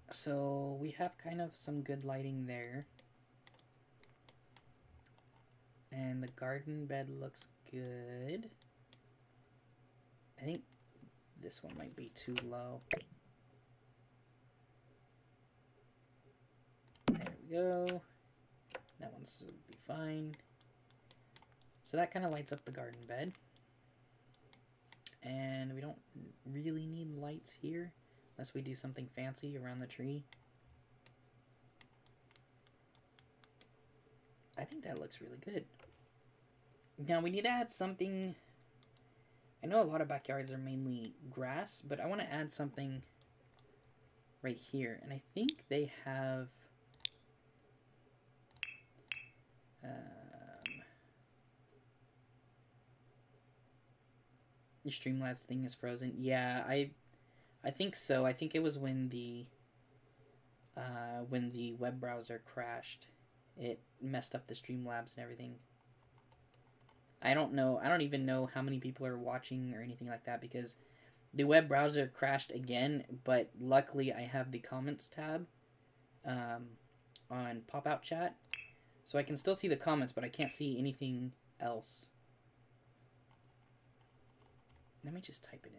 So we have kind of some good lighting there. And the garden bed looks good. I think this one might be too low. There we go. That one should be fine. So that kind of lights up the garden bed. And we don't really need lights here unless we do something fancy around the tree. I think that looks really good. Now we need to add something. I know a lot of backyards are mainly grass, but I want to add something right here. And I think they have your Streamlabs thing is frozen. Yeah, I think so. I think it was when the web browser crashed. It messed up the Streamlabs and everything. I don't know. I don't even know how many people are watching or anything like that because the web browser crashed again, but luckily I have the comments tab on pop-out chat, so I can still see the comments, but I can't see anything else. Let me just type it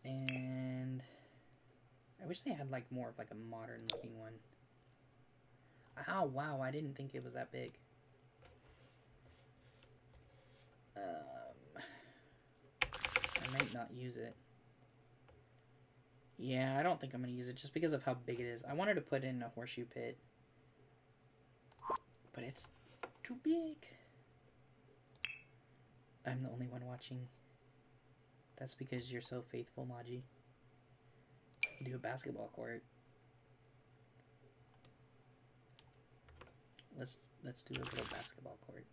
in. And I wish they had like more of like a modern looking one. Oh wow, I didn't think it was that big. I might not use it. Yeah, I don't think I'm going to use it just because of how big it is. I wanted to put in a horseshoe pit, but it's too big. I'm the only one watching. That's because you're so faithful, Maji. You do a basketball court. Let's do a little basketball court.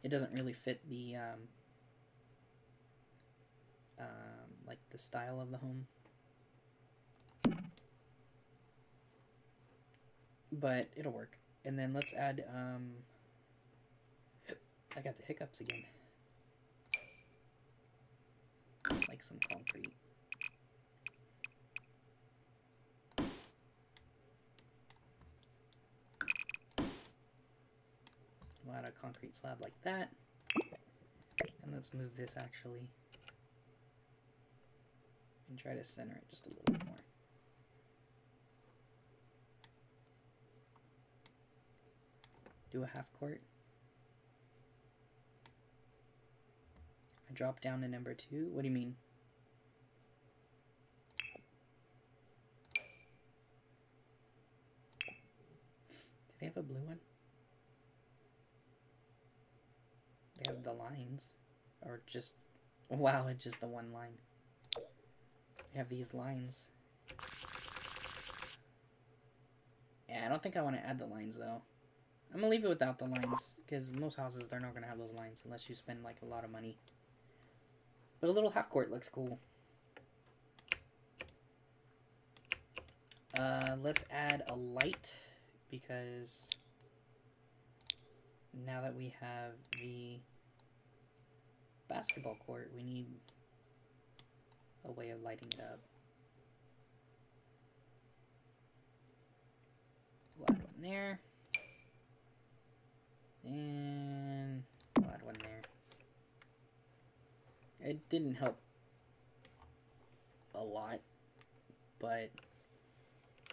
It doesn't really fit the like the style of the home, but it'll work. And then let's add I got the hiccups again. Like some concrete. We'll add a concrete slab like that. And let's move this actually. And try to center it just a little bit more. Do a half court. I drop down to number 2. What do you mean? Do they have a blue one? They have the lines. Or just... Wow, it's just the one line. They have these lines. Yeah, I don't think I want to add the lines, though. I'm going to leave it without the lines, because most houses, they're not going to have those lines unless you spend, like, a lot of money. But a little half-court looks cool. Let's add a light, because now that we have the basketball court, we need a way of lighting it up. We'll add one there. And we'll add one there. It didn't help a lot, but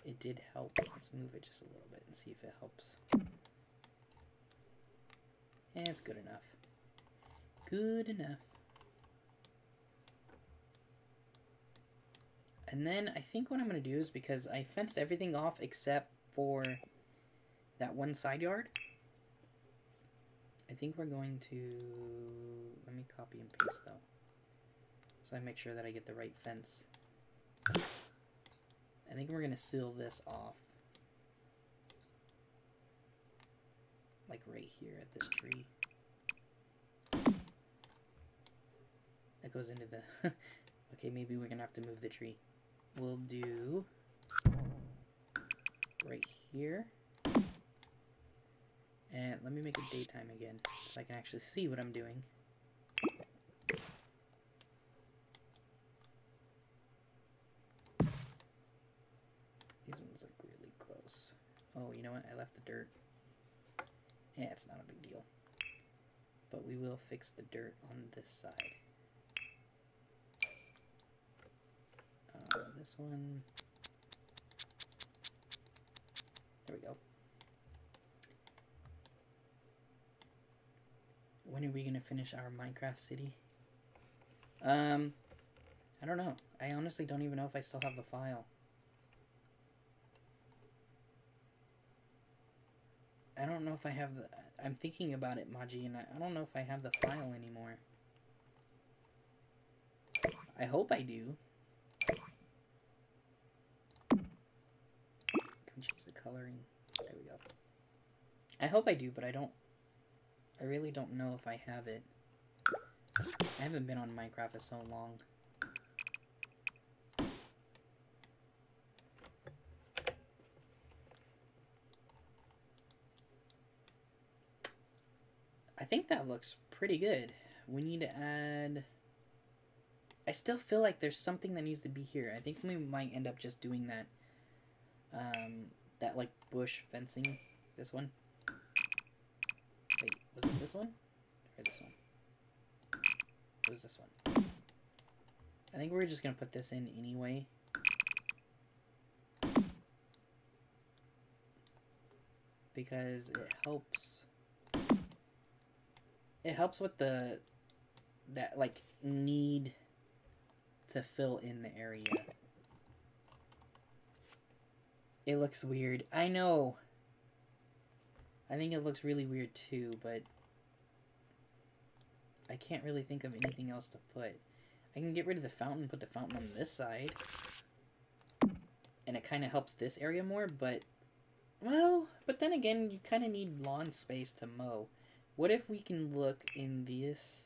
it did help. Let's move it just a little bit and see if it helps. And it's good enough. Good enough. And then I think what I'm going to do is, because I fenced everything off except for that one side yard, I think we're going to... Let me copy and paste though, so I make sure that I get the right fence. I think we're going to seal this off. Like right here at this tree. That goes into the... Okay, maybe we're going to have to move the tree. We'll do right here. And let me make it daytime again so I can actually see what I'm doing. These ones look really close. Oh, you know what? I left the dirt. Yeah, it's not a big deal. But we will fix the dirt on this side. This one. There we go. When are we gonna finish our Minecraft city? I don't know. I honestly don't even know if I still have the file. I don't know if I have the... I'm thinking about it, Maji, and I don't know if I have the file anymore. I hope I do. Change the coloring. There we go. I hope I do, but I don't. I really don't know if I have it. I haven't been on Minecraft for so long. think that looks pretty good. We need to add... I still feel like there's something that needs to be here. I think we might end up just doing that. That, like, bush fencing. This one. Wait, was it this one? Or this one? It was this one. I think we're just going to put this in anyway. Because it helps. It helps with that, like, need to fill in the area. It looks weird. I know. I think it looks really weird too, but I can't really think of anything else to put. I can get rid of the fountain, put the fountain on this side. And it kind of helps this area more, but... Well, but then again, you kind of need lawn space to mow. What if we can look in these,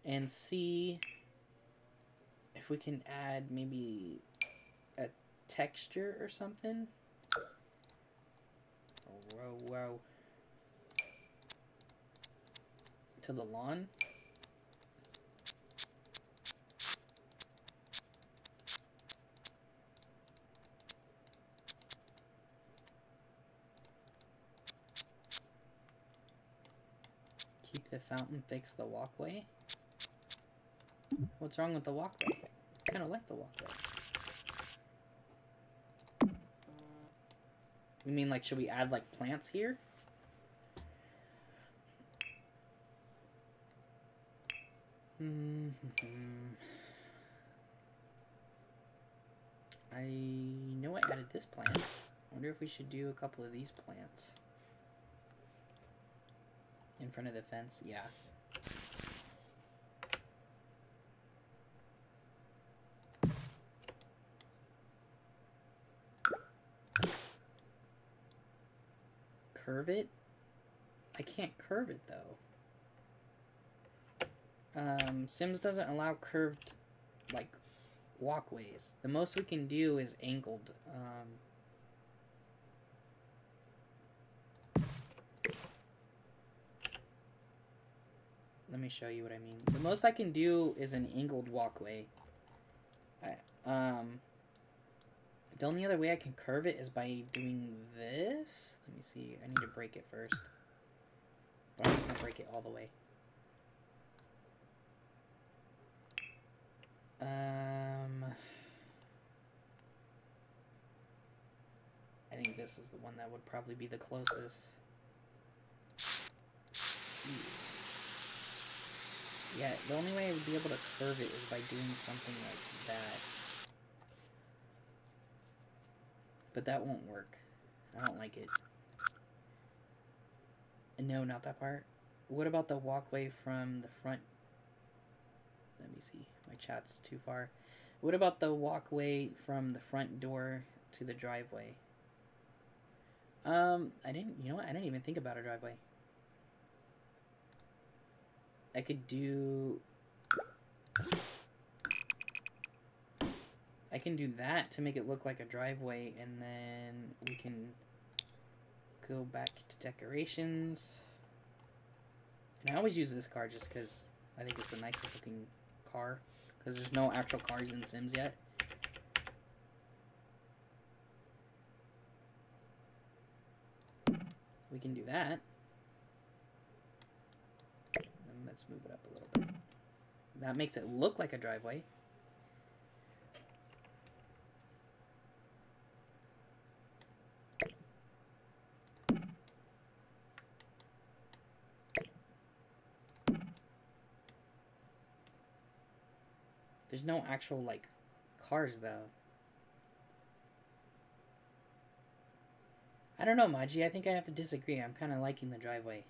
and see if we can add maybe a texture or something? Oh, whoa. To the lawn? Keep the fountain, fix the walkway. What's wrong with the walkway? I kind of like the walkway. You mean, like, should we add, like, plants here? I know I added this plant. I wonder if we should do a couple of these plants. In front of the fence, yeah. Curve it? I can't curve it, though. Sims doesn't allow curved, like, walkways. The most we can do is angled. Let me show you what I mean. The most I can do is an angled walkway. The only other way I can curve it is by doing this. Let me see. I need to break it first. But I'm not going to break it all the way. I think this is the one that would probably be the closest. Yeah, the only way I would be able to curve it is by doing something like that. But that won't work. I don't like it. No, not that part. What about the walkway from the front? Let me see. My chat's too far. What about the walkway from the front door to the driveway? You know what? I didn't even think about a driveway. I could do... I can do that to make it look like a driveway, and then we can go back to decorations. And I always use this car just because I think it's the nicest looking car, because there's no actual cars in Sims yet. We can do that. And let's move it up a little bit. That makes it look like a driveway. There's no actual, like, cars, though. I don't know, Maji. I think I have to disagree. I'm kind of liking the driveway.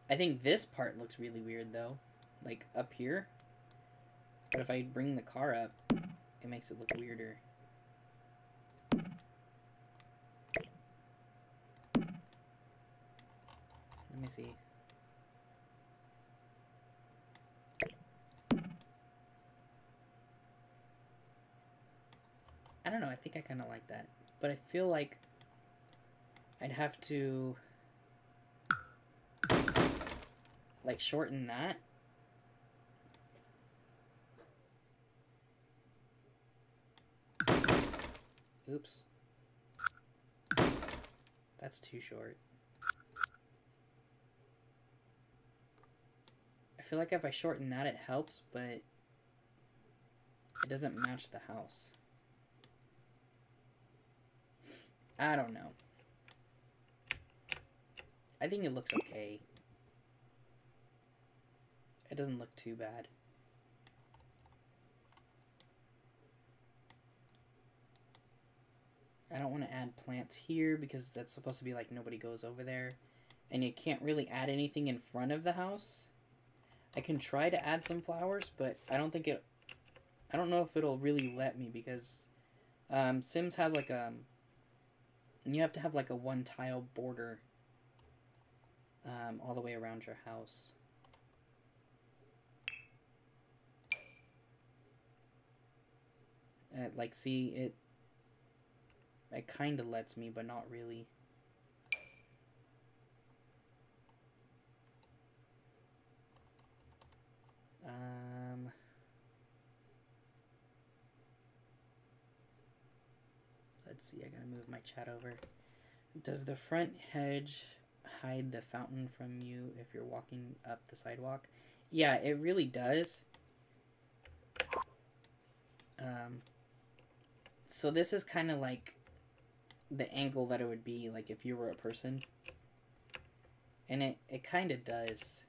I think this part looks really weird, though. Like, up here. But if I bring the car up, it makes it look weirder. Let me see. I don't know, I think I kind of like that. But I feel like I'd have to like shorten that. Oops. That's too short. I feel like if I shorten that, it helps, but it doesn't match the house. I don't know. I think it looks okay. It doesn't look too bad. I don't want to add plants here because that's supposed to be like nobody goes over there. And you can't really add anything in front of the house. I can try to add some flowers, but I don't know if it'll really let me because Sims has like you have to have like a one tile border all the way around your house. Like, see, it kind of lets me, but not really. Let's see, I gotta move my chat over. Does the front hedge hide the fountain from you if you're walking up the sidewalk? Yeah, it really does. So this is kind of like the angle that it would be like if you were a person. And it kind of does.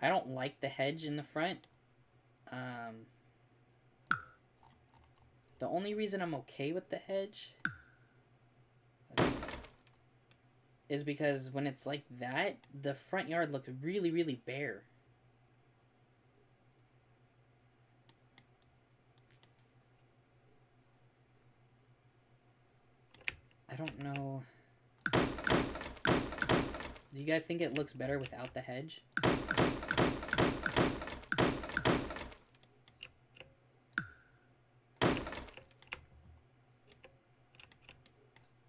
I don't like the hedge in the front. The only reason I'm okay with the hedge is because when it's like that, the front yard looks really, really bare. I don't know. Do you guys think it looks better without the hedge?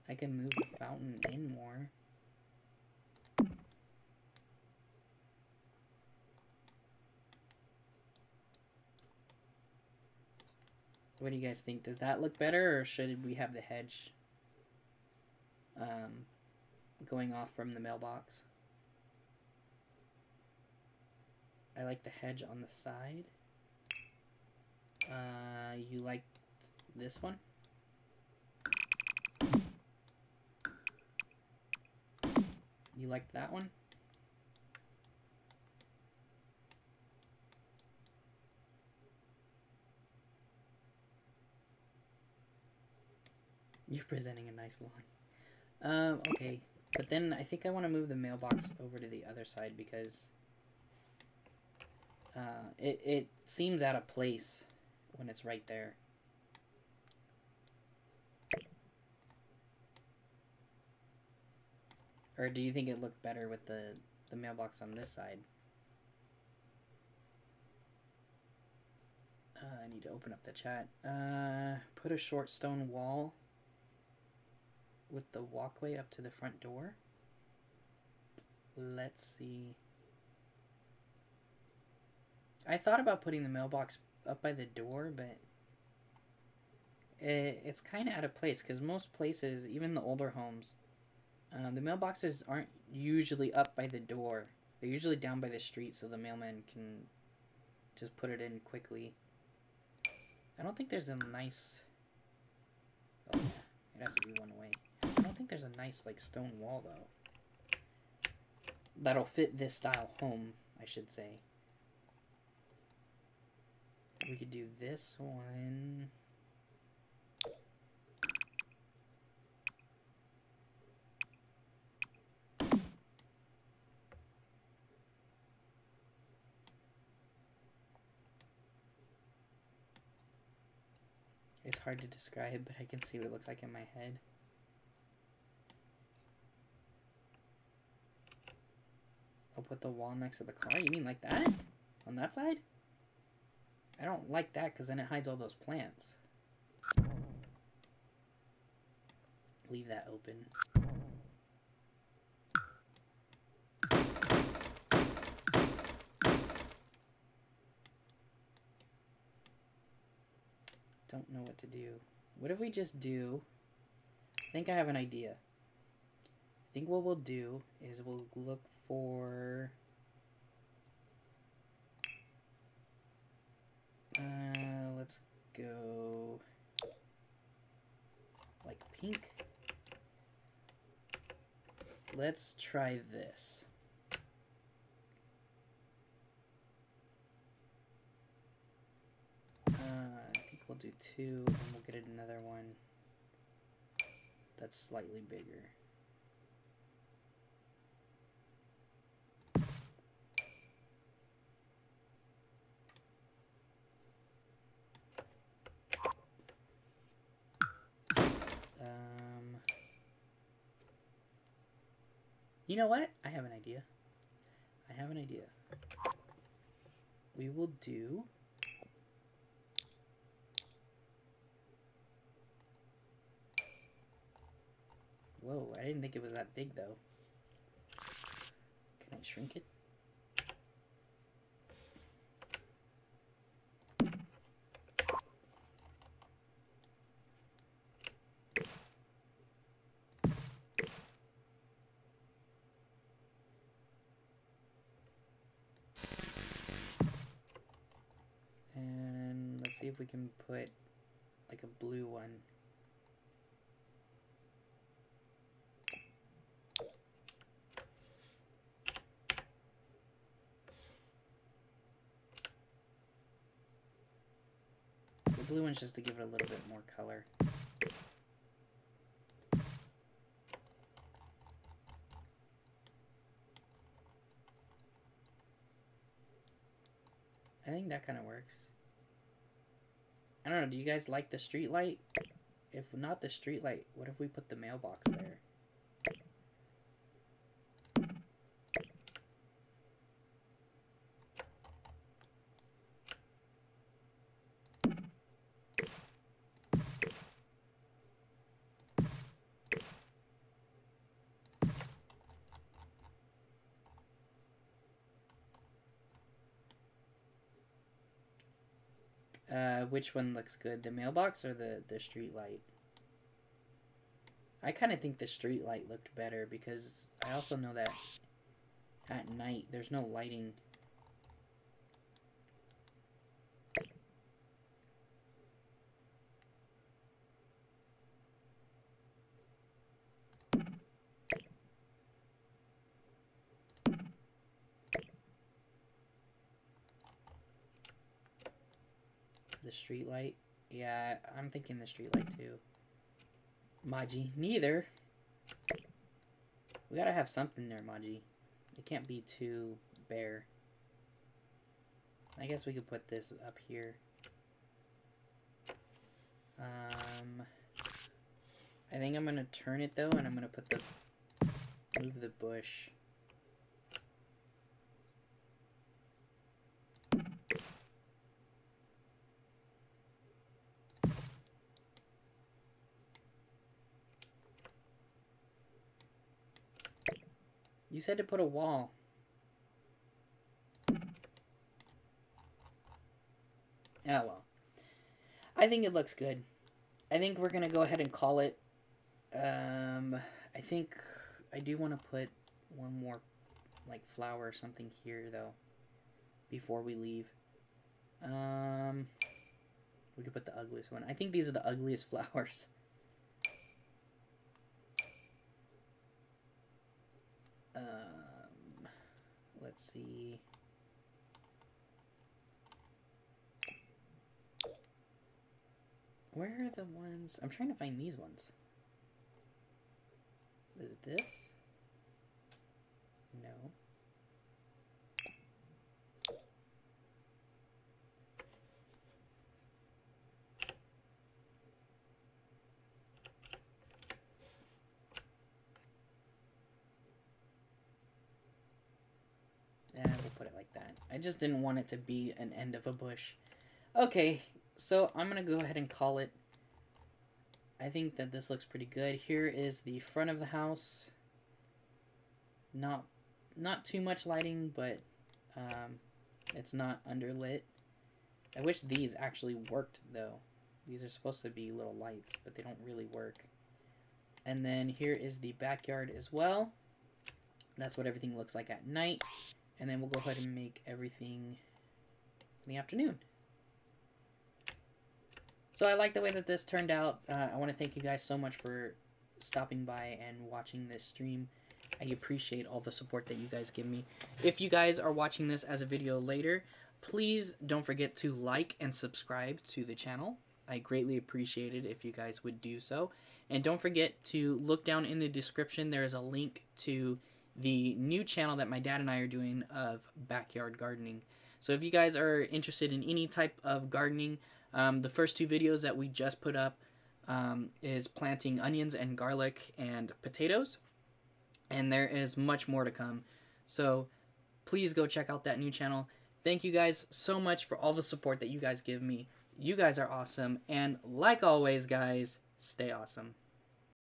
I can move the fountain in more. What do you guys think? Does that look better, or should we have the hedge going off from the mailbox? I like the hedge on the side. You like this one? You like that one? You're presenting a nice lawn. Okay. But then I think I want to move the mailbox over to the other side because it seems out of place when it's right there. Or do you think it looked better with the mailbox on this side? I need to open up the chat. Put a short stone wall with the walkway up to the front door. Let's see. I thought about putting the mailbox up by the door, but it's kind of out of place because most places, even the older homes, the mailboxes aren't usually up by the door. They're usually down by the street so the mailman can just put it in quickly. I don't think there's a nice... Oh, yeah. It has to be one way. I don't think there's a nice, like, stone wall, though. That'll fit this style home, I should say. We could do this one. It's hard to describe, but I can see what it looks like in my head. I'll put the wall next to the car. You mean like that? On that side? I don't like that because then it hides all those plants. leave that open. Don't know what to do. What if we just do... I think I have an idea. I think what we'll do is we'll look for... let's go... like pink. Let's try this. I think we'll do 2, and we'll get another one that's slightly bigger. You know what? I have an idea. We will do... Whoa, I didn't think it was that big, though. Can I shrink it? And let's see if we can put, like, a blue one. The blue one's just to give it a little bit more color. I think that kind of works. I don't know, do you guys like the street light? If not the street light, what if we put the mailbox there? Which one looks good? The mailbox or the street light? I kind of think the street light looked better because I also know that at night there's no lighting. The street light? Yeah, I'm thinking the street light too. Maji, neither. We gotta have something there, Maji. It can't be too bare. I guess we could put this up here. I think I'm gonna turn it though, and I'm gonna put the... move the bush. You said to put a wall. Oh, well. I think it looks good. I think we're going to go ahead and call it. I think I do want to put one more, like, flower or something here, though, before we leave. We could put the ugliest one. I think these are the ugliest flowers. Let's see. Where are the ones? I'm trying to find these ones. Is it this? No. We'll put it like that. I just didn't want it to be an end of a bush. Okay, so I'm going to go ahead and call it I think that this looks pretty good. Here is the front of the house. Not too much lighting, but it's not underlit. I wish these actually worked, though. These are supposed to be little lights, but they don't really work. And then here is the backyard as well. That's what everything looks like at night. And then we'll go ahead and make everything in the afternoon. So I like the way that this turned out. I want to thank you guys so much for stopping by and watching this stream. I appreciate all the support that you guys give me. If you guys are watching this as a video later, please don't forget to like and subscribe to the channel. I greatly appreciate it if you guys would do so. And don't forget to look down in the description. There is a link to the new channel that my dad and I are doing of backyard gardening. So if you guys are interested in any type of gardening, the first 2 videos that we just put up is planting onions and garlic and potatoes. And there is much more to come. So please go check out that new channel. Thank you guys so much for all the support that you guys give me. You guys are awesome. And like always, guys, stay awesome.